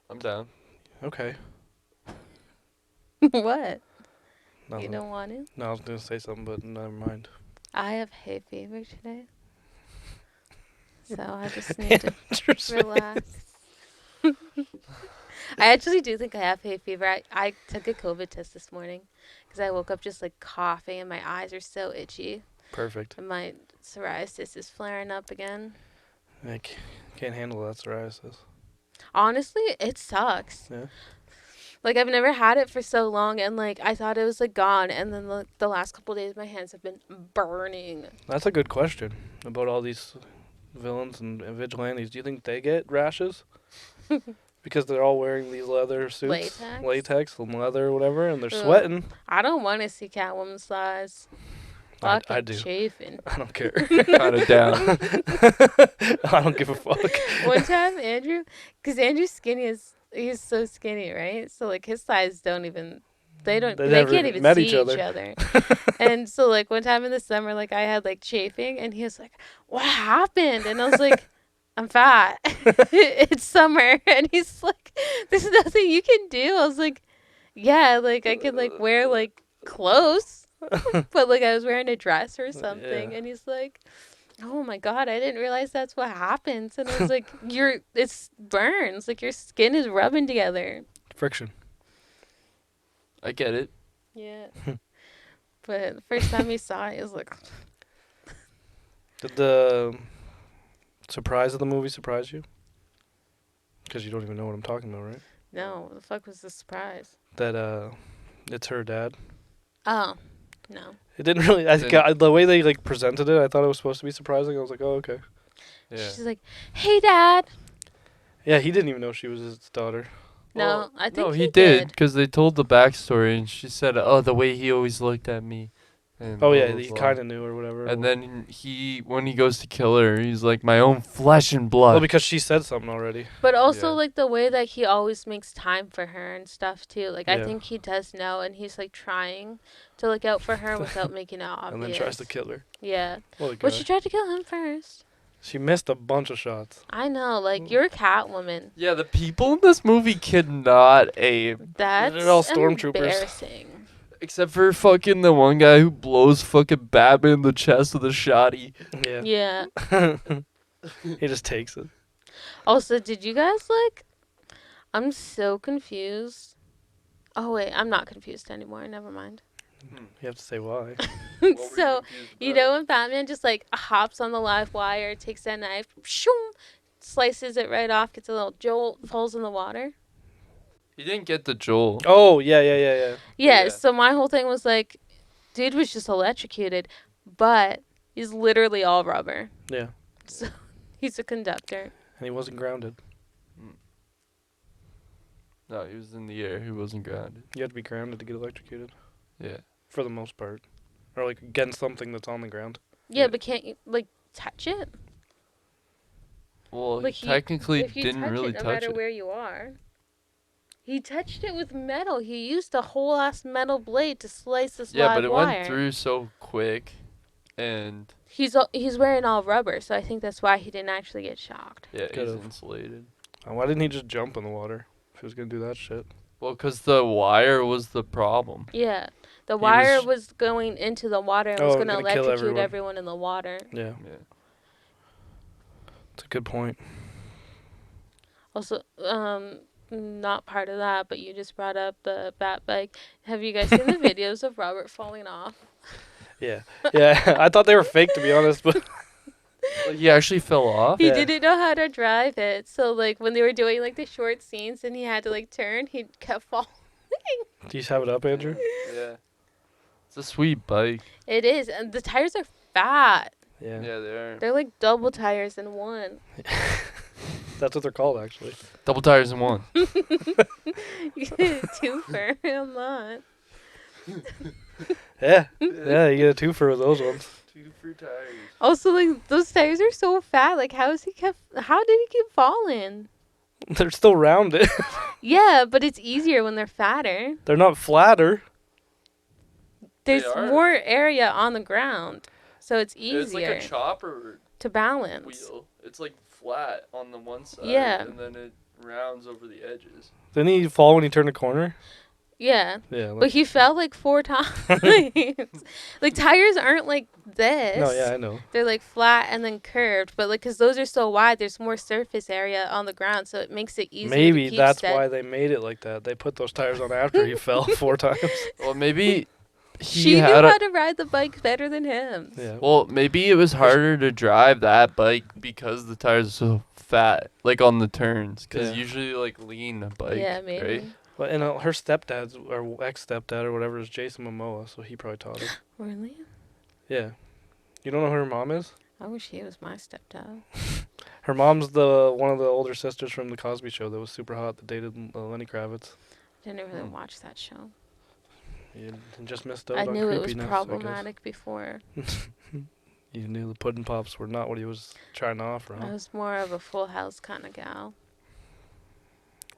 I'm down. Okay. What? No, You don't want to? no, I was gonna say something, but never mind. I have hay fever today, so I just need to Interesting. relax. I actually do think I have hay fever. I took a COVID test this morning because I woke up just like coughing and my eyes are so itchy Perfect. and my psoriasis is flaring up again. I can't handle that psoriasis. Honestly, it sucks. Yeah. Like I've never had it for so long, and like I thought it was like gone, and then the last couple days my hands have been burning. That's a good question about all these villains and vigilantes. Do you think they get rashes? Because they're all wearing these leather suits, latex and leather or whatever, and they're Ugh. sweating. I don't want to see Catwoman's thighs. I Fucking do. chafing. I don't care. Kind of down. I don't give a fuck. One time, Andrew, because Andrew's skinny he's so skinny, right? So like his thighs don't even, they never can't even met see each each other. other. And so like one time in the summer, like I had like chafing, and he was like, "What happened?" And I was like, I'm fat. It's summer. And he's like, there's nothing you can do. I was like, yeah, like I could like wear like clothes, but like I was wearing a dress or something. Yeah. And he's like, oh my God, I didn't realize that's what happens. And I was like, it's burns. Like your skin is rubbing together. Friction. I get it. Yeah. But the first time he saw it, he was like, Did the surprise of the movie surprise you? Because you don't even know what I'm talking about, right? no, what the fuck was the surprise? That it's her dad. Oh, no. It didn't really. I think Didn't- the way they like presented it, I thought it was supposed to be surprising. I was like, oh okay. Yeah. She's like, hey, Dad. Yeah, he didn't even know she was his daughter. No, Well, I think no, he he did because they told the backstory, and she said, "Oh, the way he always looked at me." And Oh yeah, blah, blah, he blah. kind of knew or whatever. And then when he goes to kill her, he's like, "My own flesh and blood." well, because she said something already. But also, Yeah. like, the way that he always makes time for her and stuff, too. Like, I Yeah. think he does know, and he's, like, trying to look out for her without making it obvious. And then tries to kill her. Yeah. What a guy. But she tried to kill him first. She missed a bunch of shots. I know. Like, you're Catwoman. Yeah, the people in this movie cannot aim, That's They're all stormtroopers. embarrassing. except for fucking the one guy who blows fucking Batman in the chest with a shotty. Yeah. Yeah. He just takes it. Also, did you guys, like... I'm so confused. Oh, wait. I'm not confused anymore. Never mind. You have to say why. So, you know when Batman just like hops on the live wire, takes that knife, shoom, slices it right off, gets a little jolt, falls in the water? He didn't get the Joel. Oh yeah. Yeah, Yeah. so my whole thing was like, dude was just electrocuted, but he's literally all rubber. Yeah. So he's a conductor. And he wasn't grounded. No, he was in the air. He wasn't grounded. You have to be grounded to get electrocuted, Yeah. for the most part, or like against something that's on the ground. Yeah, Yeah. but can't you like touch it? Well, Like he technically if you didn't touch really it, no touch matter it. where you are. He touched it with metal. He used a whole ass metal blade to slice this Yeah, live but it wire. went through so quick, and He's wearing all rubber, so I think that's why he didn't actually get shocked. yeah, he's Could've. insulated. Why didn't he just jump in the water if he was gonna do that shit? Well, 'cause the wire was the problem. Yeah, the He wire was- was going into the water and Oh, was going to gonna kill electrocute everyone. everyone in the water. Yeah, Yeah. it's a good point. Also, not part of that, but you just brought up the bat bike. Have you guys seen the videos of Robert falling off? Yeah, yeah. I thought they were fake to be honest, but Like, he actually fell off. He Yeah. didn't know how to drive it, so like when they were doing like the short scenes and he had to like turn, he kept falling. do you have it up, Andrew? Yeah. It's a sweet bike. It is, and the tires are fat. Yeah, Yeah, they are. They're like double tires in one. that's what they're called actually. Double tires in one. You get a twofer on that. Yeah, yeah. You get a twofer with those ones. 2 for tires. Also, like those tires are so fat. Like, how did he keep falling? They're still rounded. Yeah, but it's easier when they're fatter. They're not flatter. There's are. more area on the ground, so it's easier It's like a chopper to balance. wheel. It's like flat on the one side. Yeah. And then it rounds over the edges. Didn't he fall when he turned a corner? Yeah, Yeah. but he fell like 4 times. Like tires aren't like this. No, yeah, I know. They're like flat and then curved, but like because those are so wide, there's more surface area on the ground, so it makes it easier. Maybe to keep that's steady. why they made it like that. They put those tires on after he fell 4 times. Well, maybe She knew how to ride the bike better than him. Yeah. Well, maybe it was harder to drive that bike because the tires are so fat, like on the turns. Because Yeah. usually like lean a bike. Yeah, maybe. Right? Well, and her stepdad's or ex-stepdad or whatever is Jason Momoa, so he probably taught her. Really? Yeah. You don't know who her mom is? I wish he was my stepdad. Her mom's the one of the older sisters from the Cosby Show that was super hot that dated Lenny Kravitz. Didn't really watch that show. You just missed out I on knew it was creepiness, I guess. problematic before. You knew the Puddin' Pops were not what he was trying to offer, I huh? was more of a Full House kind of gal.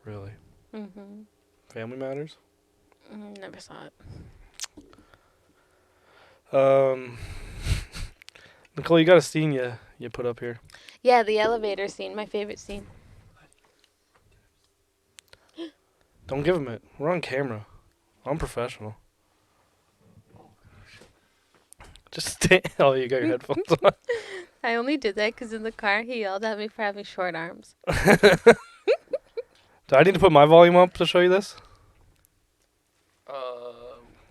Really? Mm-hmm. Family Matters? Never saw it. Nicole, you got a scene you put up here. Yeah, the elevator scene, my favorite scene. Don't give him it. We're on camera. I'm professional. Just stay. Oh, you got your headphones on. I only did that because in the car he yelled at me for having short arms. Do I need to put my volume up to show you this?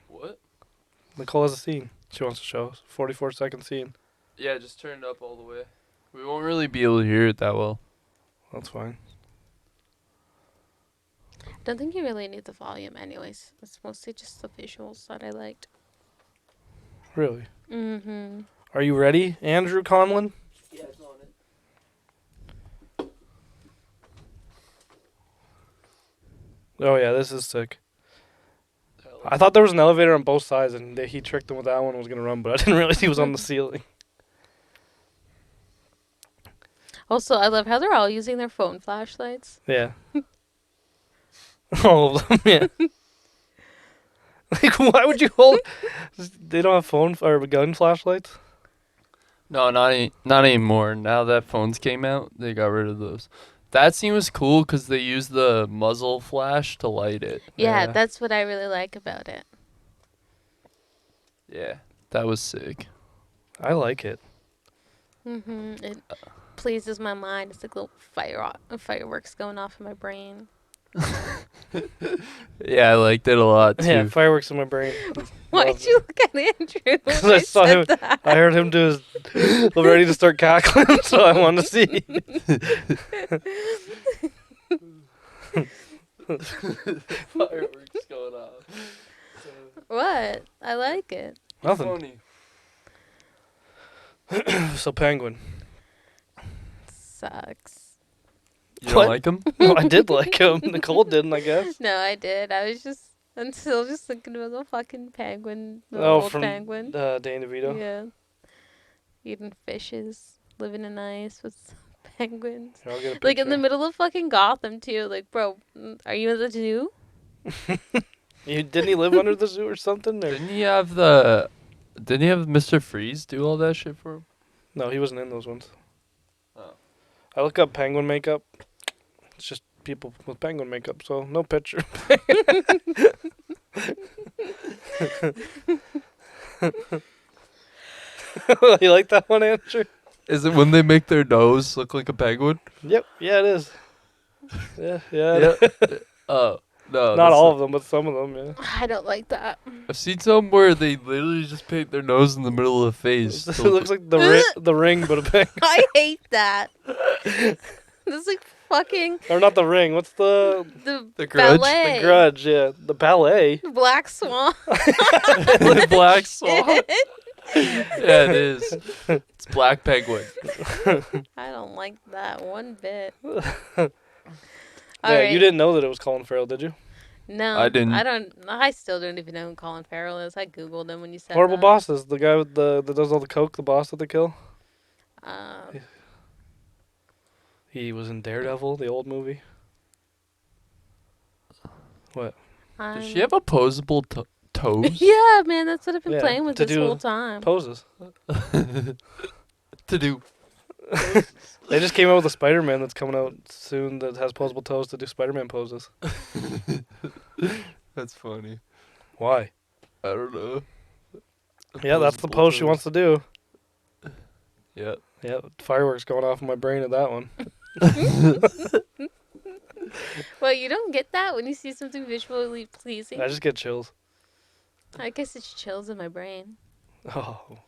What? Nicole has a scene she wants to show us. 44-second scene. Yeah, just turn it up all the way. We won't really be able to hear it that well. That's fine. Don't think you really need the volume anyways. It's mostly just the visuals that I liked. Really? Mm-hmm. Are you ready, Andrew Conlon? Yeah, it's on it. Oh yeah, this is sick. I thought there was an elevator on both sides, and he tricked him with that one and was gonna run, but I didn't realize he was on the ceiling. Also, I love how they're all using their phone flashlights. Yeah. All of them, yeah. Like, why would you hold? They don't have phone or gun flashlights. No, not anymore. Now that phones came out, they got rid of those. That scene was cool because they used the muzzle flash to light it. Yeah, that's what I really like about it. Yeah, that was sick. I like it. Mm-hmm. It pleases my mind. It's like little fireworks going off in my brain. Yeah, I liked it a lot too. Yeah, fireworks in my brain. Why'd Loved you look at Andrew when 'Cause I saw said him. that? I heard him do his ready to start cackling, so I wanted to see. Fireworks going off. What? I like it. Nothing. So Penguin. Sucks. You don't What? like him? No, I did like him. Nicole didn't, I guess. No, I did. I'm still just thinking about the fucking penguin. The Oh, old from penguin. Danny DeVito. Yeah. Eating fishes, living in ice with penguins. Here, I'll get a Like in the picture. middle of fucking Gotham too. Like, bro, are you in the zoo? Didn't he live under the zoo or something? Or? Didn't he have Mr. Freeze do all that shit for him? No, he wasn't in those ones. Oh. I look up penguin makeup. It's just people with penguin makeup, so no picture. You like that one, Andrew? Is it when they make their nose look like a penguin? Yep. Yeah, it is. Yeah. Oh, no. Not all of them, but some of them, yeah. I don't like that. I've seen some where they literally just paint their nose in the middle of the face. It looks like the ring, but a penguin. I hate that. This like fucking Or not the ring. What's the The Grudge? ballet. The Grudge? Yeah, the ballet. Black Swan. The Black Swan. Yeah, it is. It's Black Penguin. I don't like that one bit. Yeah, Alright. you didn't know that it was Colin Farrell, did you? No, I didn't. I still don't even know who Colin Farrell is. I googled him when you said Horrible that. Bosses, the guy with that does all the coke, the boss that they kill. He was in Daredevil, the old movie. What? Does she have opposable toes? Yeah, man, that's what I've been Yeah, playing with to this do whole time. Poses. To do. They just came out with a Spider-Man that's coming out soon that has posable toes to do Spider-Man poses. That's funny. Why? I don't know. Yeah, that's the Opposable pose she toes. wants to do. Yeah. Yeah, fireworks going off in my brain at that one. Well, you don't get that when you see something visually pleasing. I just get chills. I guess it's chills in my brain. Oh.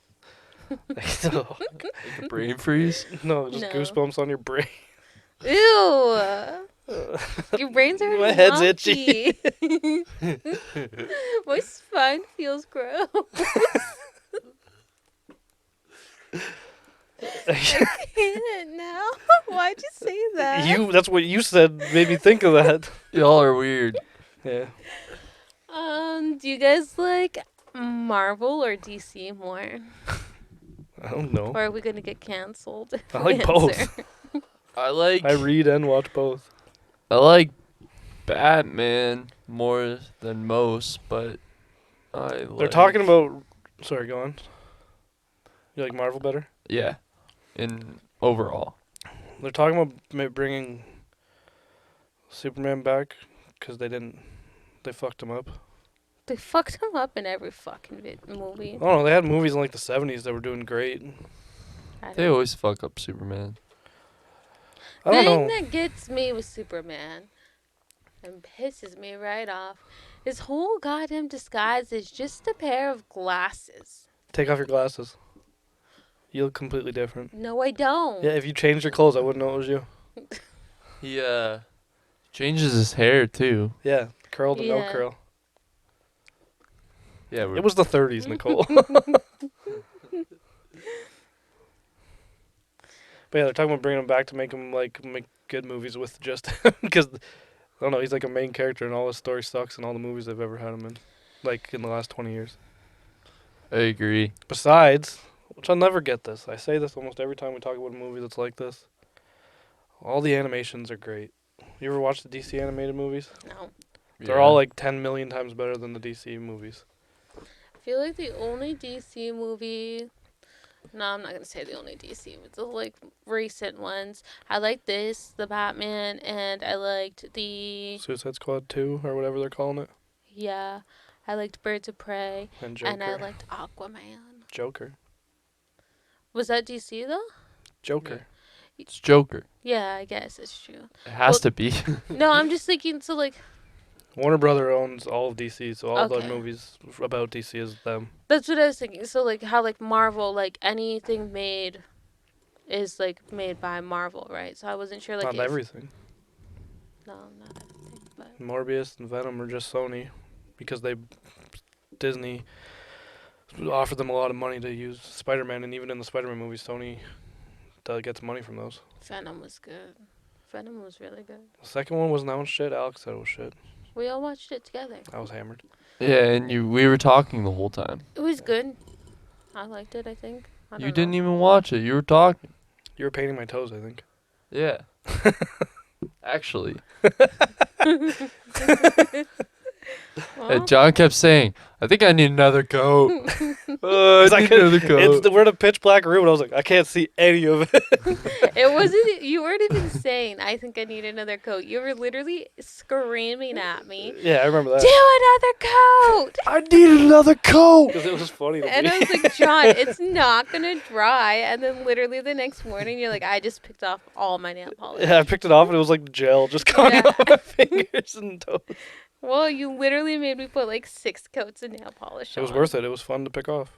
no, Like a brain freeze. no, just No. goosebumps on your brain. Ew. Your brain's already My head's wonky. My spine feels gross. I can't now. Why'd you say that? That's what you said made me think of that. Y'all are weird. Yeah. Do you guys like Marvel or DC more? I don't know. Or are we gonna get canceled? if I we like answer? both. I I read and watch both. like Batman more than most, but They're talking about. Sorry, go on. You like Marvel better? Yeah, in overall. They're talking about bringing Superman back because they fucked him up. They fucked him up in every fucking movie. Oh no, they had movies in like the 70s that were doing great. They always fuck up Superman. I don't thing know. that gets me with Superman and pisses me right off, his whole goddamn disguise is just a pair of glasses. Take off your glasses. You look completely different. No, I don't. Yeah, if you changed your clothes, I wouldn't know it was you. He changes his hair too. Yeah, curl to no Yeah. curl. Yeah, It was the 30s, Nicole. But yeah, they're talking about bringing him back to make him like make good movies with just him because I don't know, he's like a main character and all his story sucks in all the movies they've ever had him in, like in the last 20 years. I agree. Besides, which I'll never get this. I say this almost every time we talk about a movie that's like this. All the animations are great. You ever watch the DC animated movies? No. They're all like 10 million times better than the DC movies. I feel like the only DC movie. No, I'm not gonna say the only DC, but the like recent ones. I liked the Batman, and I liked the Suicide Squad 2 or whatever they're calling it. yeah, I liked Birds of Prey, And Joker. and I liked Aquaman. Joker. Was that DC though? Joker. It's Joker. Yeah, I guess it's true. It has Well- to be. No, I'm just thinking. So like, Warner Brother owns all of DC, so all the Okay. movies about DC is them. that's what I was thinking. So like, how like Marvel, like anything made, is like made by Marvel, right? So I wasn't sure like Not if, everything. No, not everything, but Morbius and Venom are just Sony because Disney offered them a lot of money to use Spider-Man, and even in the Spider-Man movies, Sony gets money from those. Venom was good. Venom was really good. The second one was not shit. Alex said it was shit. We all watched it together. I was hammered. Yeah, and we were talking the whole time. It was good. I liked it, I think. I You don't didn't know. even watch it. You were talking. You were painting my toes, I think. Yeah. Actually. Well, And John kept saying, I think I need another coat. I need could, another coat. we're in a pitch black room, and I was like, I can't see any of it. it wasn't. You weren't even saying, I think I need another coat. You were literally screaming at me, Yeah, I remember that. do another coat! I need another coat. Because it was funny to And me. I was like, John, it's not going to dry. And then literally the next morning, you're like, I just picked off all my nail polish. Yeah, I picked it off, and it was like gel just coming Yeah. off my fingers and toes. Well, you literally made me put like 6 coats of nail polish It was on. worth it. It was fun to pick off.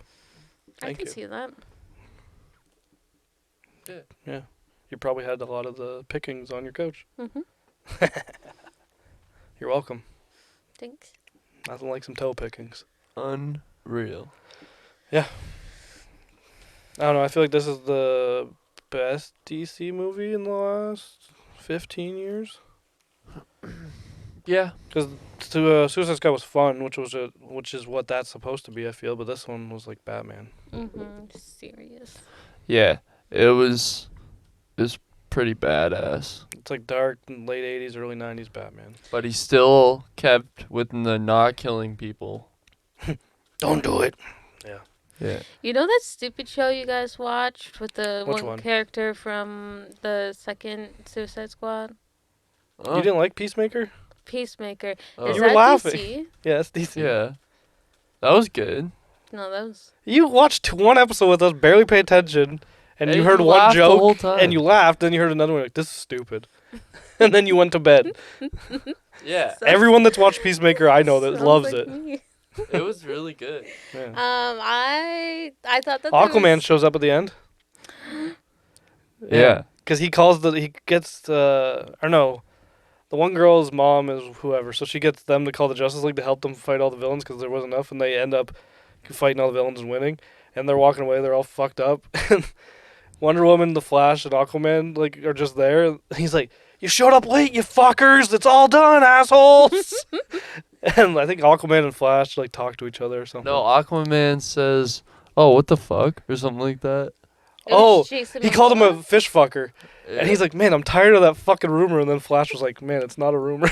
I Thank can you. see that. Yeah. You probably had a lot of the pickings on your couch. hmm You're welcome. Thanks. Nothing like some toe pickings. Unreal. I don't know. I feel like this is the best DC movie in the last 15 years. Yeah. Because Suicide Squad was fun, which is what that's supposed to be, I feel. But this one was like Batman. Serious. Yeah. It was pretty badass. It's like dark late 80s, early 90s Batman. But he still kept with the not killing people. Don't do it. Yeah. You know that stupid show you guys watched with the Which one one? character from the second Suicide Squad? Oh, You didn't like Peacemaker? Peacemaker. oh. Is You were that laughing. DC? Yeah, that's DC. Yeah. That was good. No, that was. You watched one episode with us, barely paid attention, and And you heard you one laughed the whole joke, time. and you laughed, then you heard another one, like, this is stupid. And then you went to bed. Yeah. So- Everyone that's watched Peacemaker, I know, that sounds loves like it. me. It was really good. Yeah. I thought that Aquaman shows up at the end. Yeah. Because he gets, or no, the one girl's mom is whoever, so she gets them to call the Justice League to help them fight all the villains because there wasn't enough, and they end up fighting all the villains and winning. And they're walking away, they're all fucked up. And Wonder Woman, the Flash, and Aquaman like are just there. He's like, "You showed up late, you fuckers! It's all done, assholes!" And I think Aquaman and Flash like talk to each other or something. No, Aquaman says, "Oh, what the fuck?" or something like that. It was Oh, Jason he called him a Momoa. fish fucker. And he's like, "Man, I'm tired of that fucking rumor." And then Flash was like, "Man, it's not a rumor."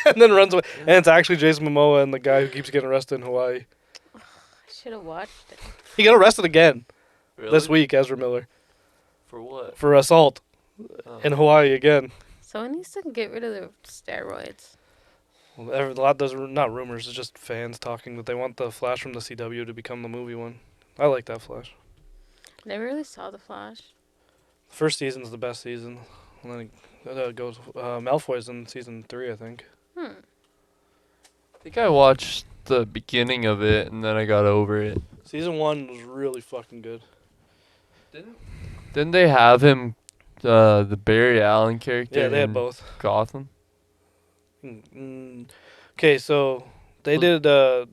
And then runs away. And it's actually Jason Momoa and the guy who keeps getting arrested in Hawaii. I should have watched it. He got arrested again Really? this week, Ezra Miller, For what? for assault. in Hawaii again. Someone needs to get rid of the steroids. Well, a lot does not rumors. It's just fans talking that they want the Flash from the CW to become the movie one. I like that Flash. Never really saw the Flash. The first season's the best season, and then it goes. Malfoy's in season 3, I think. Hmm. I think I watched the beginning of it and then I got over it. Season 1 was really fucking good. Didn't they have him, the Barry Allen character? Yeah, they had in both. Gotham. Okay, so they did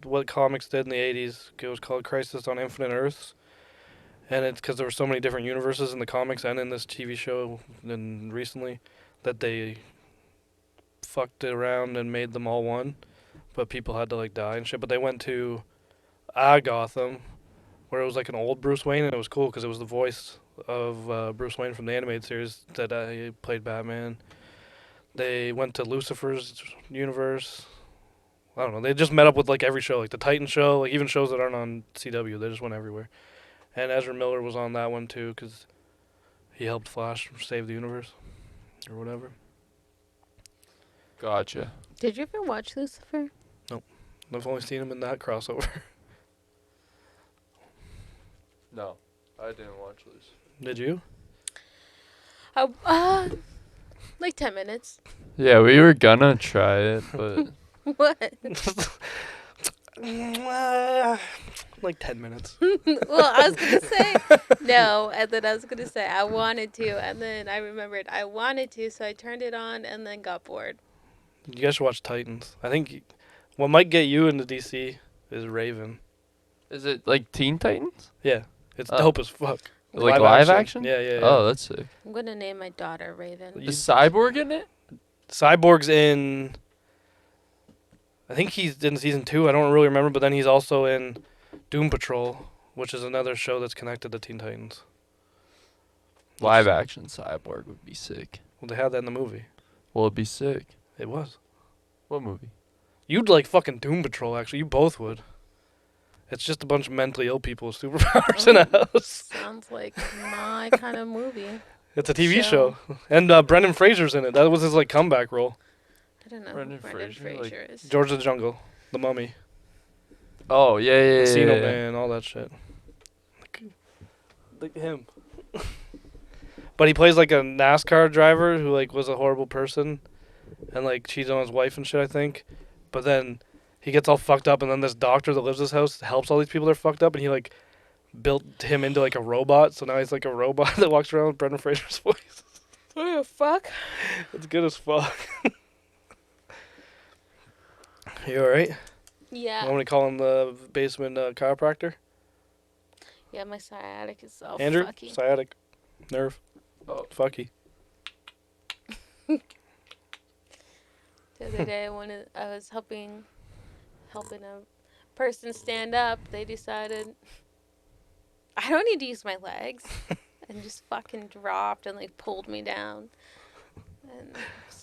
what comics did in the 80s. It was called Crisis on Infinite Earths. And it's because there were so many different universes in the comics and in this TV show and recently that they fucked it around and made them all one. But people had to like die and shit. But they went to Gotham, where it was like an old Bruce Wayne, and it was cool because it was the voice of Bruce Wayne from the animated series that played Batman. They went to Lucifer's universe. I don't know. They just met up with like every show, like the Titan show, like even shows that aren't on CW. They just went everywhere. And Ezra Miller was on that one too because he helped Flash save the universe or whatever. Gotcha. Did you ever watch Lucifer? I've only seen him in that crossover. No, I didn't watch this. Did you? Like 10 minutes. Yeah, we were gonna try it, but What? Like 10 minutes. Well, I was gonna say no, and then I was gonna say I wanted to, and then I remembered I wanted to, so I turned it on and then got bored. You guys should watch Titans. I think what might get you into DC is Raven. is it like Teen Titans? Yeah, it's Oh. dope as fuck. Like live action? Yeah, yeah, yeah. Oh, that's sick. I'm gonna name my daughter Raven. Is Cyborg in it? Cyborg's in. I think he's in season 2. I don't really remember, but then he's also in Doom Patrol, which is another show that's connected to Teen Titans. Live action Cyborg would be sick. Well, they had that in the movie. Well, it'd be sick. It was. What movie? You'd like fucking Doom Patrol, actually. You both would. It's just a bunch of mentally ill people with superpowers in a house. Sounds like my kind of movie. It's a TV Show. show. And Brendan Fraser's in it. That was his like comeback role. I don't know Brendan who Brendan Fraser, Fraser like- is. George of the Jungle, The Mummy, Oh, yeah. Casino Man, all that shit. Like him. But he plays like a NASCAR driver who like was a horrible person and like cheated on his wife and shit, I think. But then he gets all fucked up, and then this doctor that lives in his house helps all these people that are fucked up, and he like built him into like a robot, so now he's like a robot that walks around with Brendan Fraser's voice. What the fuck? It's good as fuck. You alright? Yeah. Want me to call him the basement chiropractor? Yeah, my sciatic is so Andrew? fucky. Sciatic. Nerve. Oh. Fucky. The other day when I was helping a person stand up, they decided I don't need to use my legs, and just fucking dropped and like pulled me down. And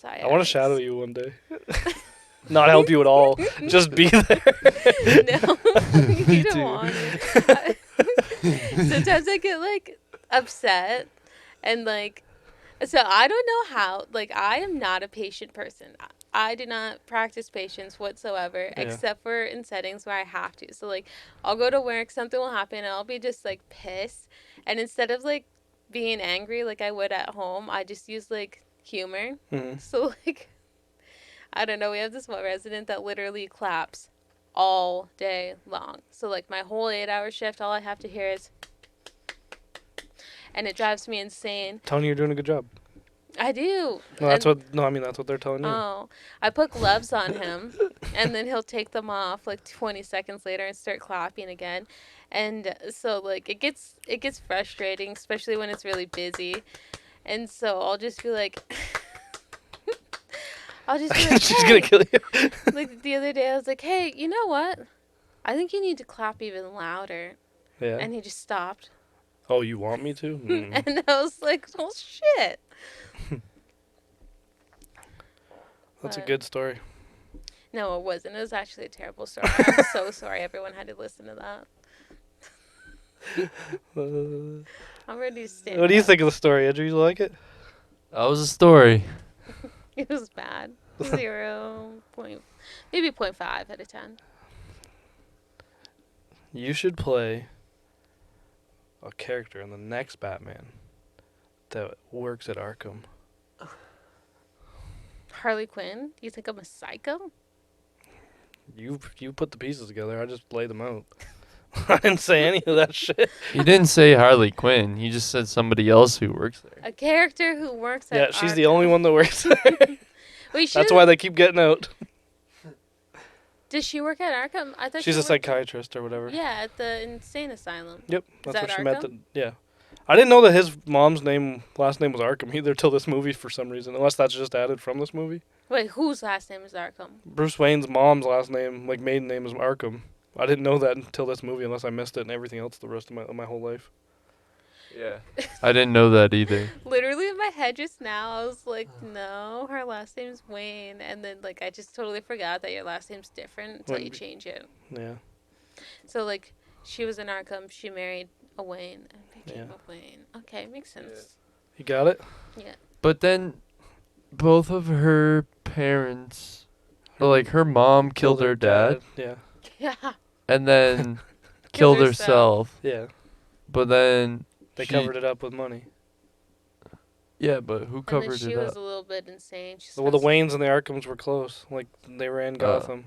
I want to shadow you one day. Not help you at all. Just be there. No, you Me don't too. want it. Sometimes I get like upset and like, so I don't know how. Like, I am not a patient person. I do not practice patience whatsoever, Yeah. except for in settings where I have to. So like, I'll go to work, something will happen, and I'll be just like pissed. And instead of like being angry like I would at home, I just use like humor. Mhm. So like, I don't know. We have this one resident that literally claps all day long. So like my whole 8-hour shift, all I have to hear is, and it drives me insane. Tony, you're doing a good job. I do. No, that's what they're telling you. Oh, I put gloves on him, and then he'll take them off like 20 seconds later and start clapping again, and so like it gets frustrating, especially when it's really busy, and so I'll just be like, She's gonna kill you. Like the other day, I was like, hey, you know what? I think you need to clap even louder, Yeah. and he just stopped, Oh, you want me to? Mm. and I was like, well, shit. That's a But- good story. No, it wasn't. It was actually a terrible story. I'm so sorry everyone had to listen to that. I'm ready to stand What do you up. think of the story, Andrew? You like it? That was a story. It was bad. 0. Maybe 0.5 out of 10. You should play a character in the next Batman that works at Arkham. Harley Quinn? You think I'm a psycho? You put the pieces together. I just laid them out. I didn't say any of that shit. He didn't say Harley Quinn. He just said somebody else who works there. A character who works at Yeah, she's Arkham. the only one that works there. Wait, That's why they keep getting out. Does she work at Arkham? I thought She's she a worked- psychiatrist or whatever. Yeah, at the insane asylum. Yep, Is that's that where she met Arkham? yeah. I didn't know that his mom's last name was Arkham either till this movie for some reason, unless that's just added from this movie. Wait, whose last name is Arkham? Bruce Wayne's mom's last name, like maiden name, is Arkham. I didn't know that until this movie, unless I missed it and everything else the rest of my whole life. Yeah. I didn't know that either. Literally in my head just now, I was like, no, her last name's Wayne. And then, like, I just totally forgot that your last name's different until you change it. Yeah. So, like, she was in Arkham, she married a Wayne and became a Wayne. Okay, makes sense. You got it? Yeah. But then both of her parents, like her mom killed her dad Yeah. Yeah. and then Killed killed herself. herself. Yeah. But then They she- covered it up with money. Yeah, but who And covered then she it was up? a little bit insane. She Well, the spent Waynes and the Arkhams were close. Like, they ran Gotham.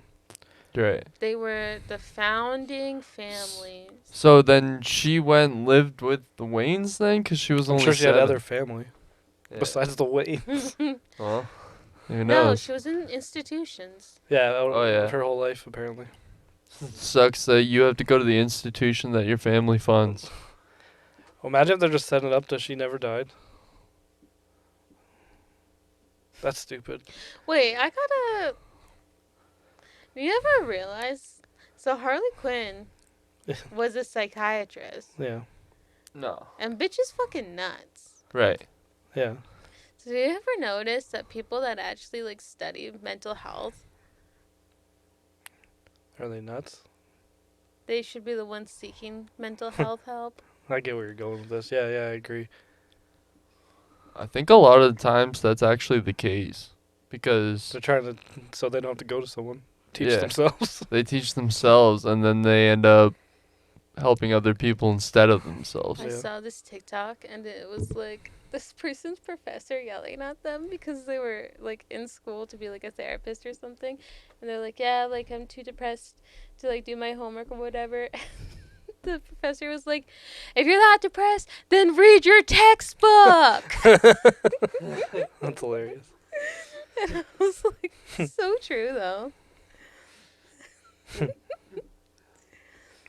Right. They were the founding families. So then she went and lived with the Waynes then? Because she was I'm only sure she had 7. other family Yeah. besides the Waynes. Well, who No, knows? she was in institutions. Yeah. Oh, yeah. Her whole life, apparently. Sucks that you have to go to the institution that your family funds. Well, imagine if they're just setting it up that she never died. That's stupid. Wait, I gotta. Do you ever realize? So Harley Quinn was a psychiatrist, Yeah. No. and bitch is fucking nuts. Right. Yeah. So do you ever notice that people that actually like study mental health, Are they nuts? they should be the ones seeking mental health help? I get where you're going with this. Yeah, I agree. I think a lot of the times that's actually the case. Because They're trying to, so they don't have to go to someone. Teach Yeah. themselves. they teach themselves and then they end up helping other people instead of themselves. I Yeah. saw this TikTok and it was like this person's professor yelling at them because they were like in school to be like a therapist or something, and they're like, yeah, like I'm too depressed to like do my homework or whatever. The professor was like, if you're that depressed, then read your textbook. That's hilarious. And I was like, so true though.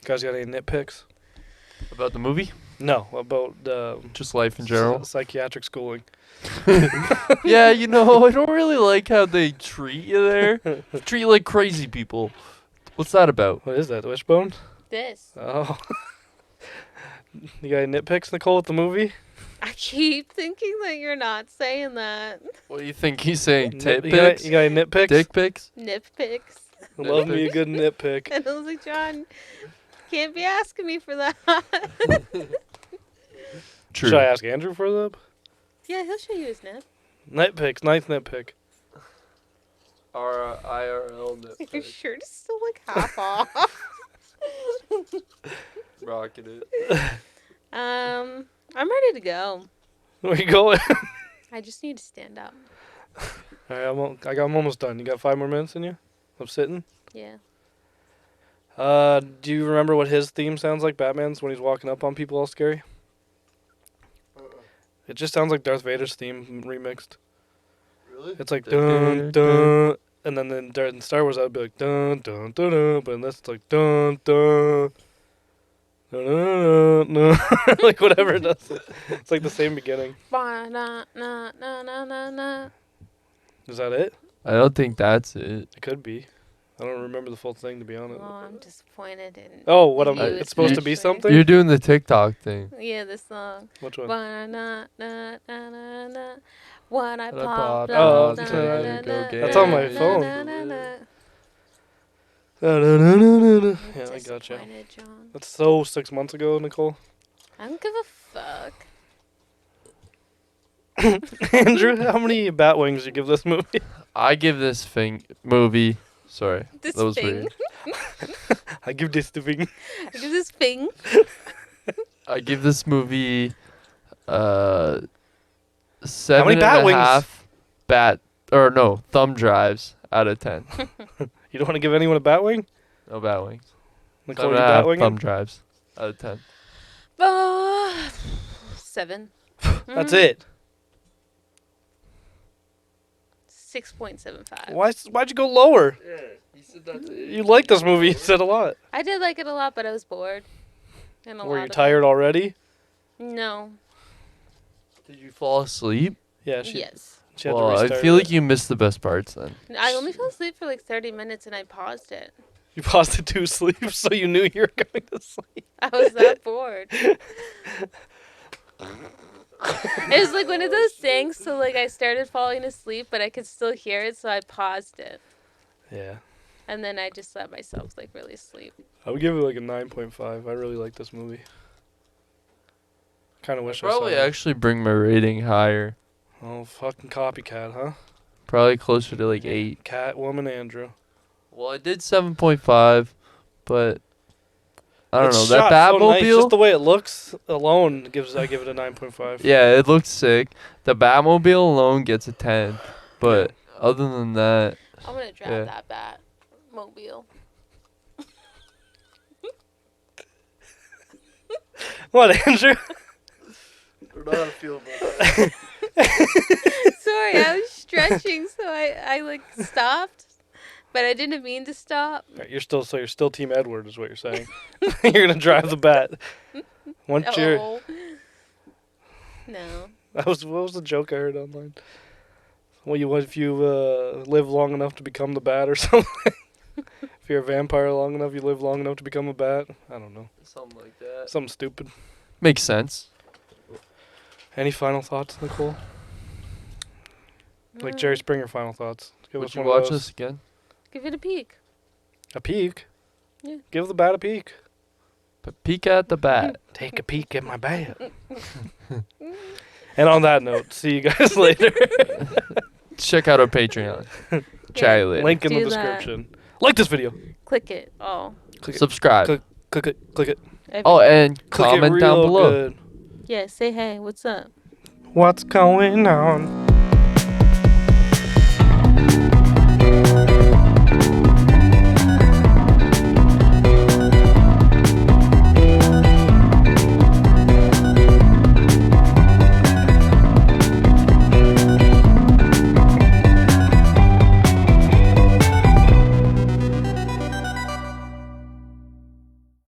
Guys got any nitpicks? About the movie? No, about Just life in general? psychiatric schooling. Yeah, you know, I don't really like how they treat you there. Treat you like crazy people. What's that about? What is that? Wishbone? This. Oh. You got any nitpicks, Nicole, with the movie? I keep thinking that you're not saying that. What do you think he's saying? Tit You got pics? any nitpicks? Dick pics? Nitpicks. Love me a good nitpick. And I was like, John, you can't be asking me for that. True. Should I ask Andrew for them? Yeah, he'll show you his nip. Nitpicks, nice nitpick. IRL Your shirt is still like half off. Rocking it. I'm ready to go. Where you going? I just need to stand up. Alright, I'm almost done. You got 5 more minutes in you? I'm sitting. Yeah. Do you remember what his theme sounds like, Batman's, when he's walking up on people all scary? It just sounds like Darth Vader's theme remixed. Really? It's like dun dun, and then in Star Wars I'd be like dun dun dun dun, but in this it's like dun dun dun dun, dun, dun. Like whatever it does. It's like the same beginning. Ba-na-na-na-na-na. Is that it? I don't think that's it. It could be. I don't remember the full thing, to be honest. Oh, I'm disappointed in. Oh, what you it's supposed to be especially. something? You're doing the TikTok thing. Yeah, this song. Which one? Ba-na-na-na-na-na. When I When I popped popped out. out, na-na-na-na, that's on my phone. na-na-na-na. Yeah, I'm I gotcha. disappointed, John. That's so 6 months ago, Nicole. I don't give a fuck. Andrew, how many bat wings you give this movie? I give this movie. Sorry, This that was thing. weird. I give this the thing. This is thing. I give this movie How 7 many bat and a wings? half thumb drives out of 10. You don't want to give anyone a bat wing? No bat wings. Nicole, 7 you and a bat half winging? thumb drives out of 10. 7. That's it. 6.75. Why'd you go lower? Yeah, he said that's You like this movie, you said a lot. I did like it a lot, but I was bored. And Were you tired already? No. Did you fall asleep? Yeah, Yes. she had Well, to I restart feel it. like you missed the best parts then. I only fell asleep for like 30 minutes and I paused it. You paused it to sleep, so you knew you were going to sleep. I was that bored. It was like one of those things, so like I started falling asleep, but I could still hear it, so I paused it. Yeah. And then I just let myself like really sleep. I would give it like a 9.5. I really like this movie. Kind of wish I saw Probably it. actually bring my rating higher. Oh, fucking copycat, huh? Probably closer to like 8. Catwoman Andrew. Well, I did 7.5, but I don't It's know. That shot so nice. Batmobile. Just the way it looks alone I give it a 9.5. Yeah, it looks sick. The Batmobile alone gets a 10. But other than that, I'm gonna drive Yeah. that Batmobile. What, Andrew? I don't know how to feel about that. Sorry, I was stretching, so I like stopped, but I didn't mean to stop. You're still Team Edward, is what you're saying. You're gonna drive the bat. Once you're, Oh. No. what was the joke I heard online? What if you live long enough to become the bat or something? If you're a vampire long enough, you live long enough to become a bat. I don't know. Something like that. Something stupid. Makes sense. Any final thoughts, Nicole? Like Jerry Springer final thoughts. Give Would us you one of watch those. this again? Give it a peek. A peek? Yeah. Give the bat a peek. Peek at the bat. Take a peek at my bat. And on that note, see you guys later. Check out our Patreon. Chat you later. Link in the Do that. description. Like this video. Click it. Oh. Click it. Subscribe. Click it. Click it. Oh, and Click comment it down real below. good. Yeah, say hey, what's up? What's going on?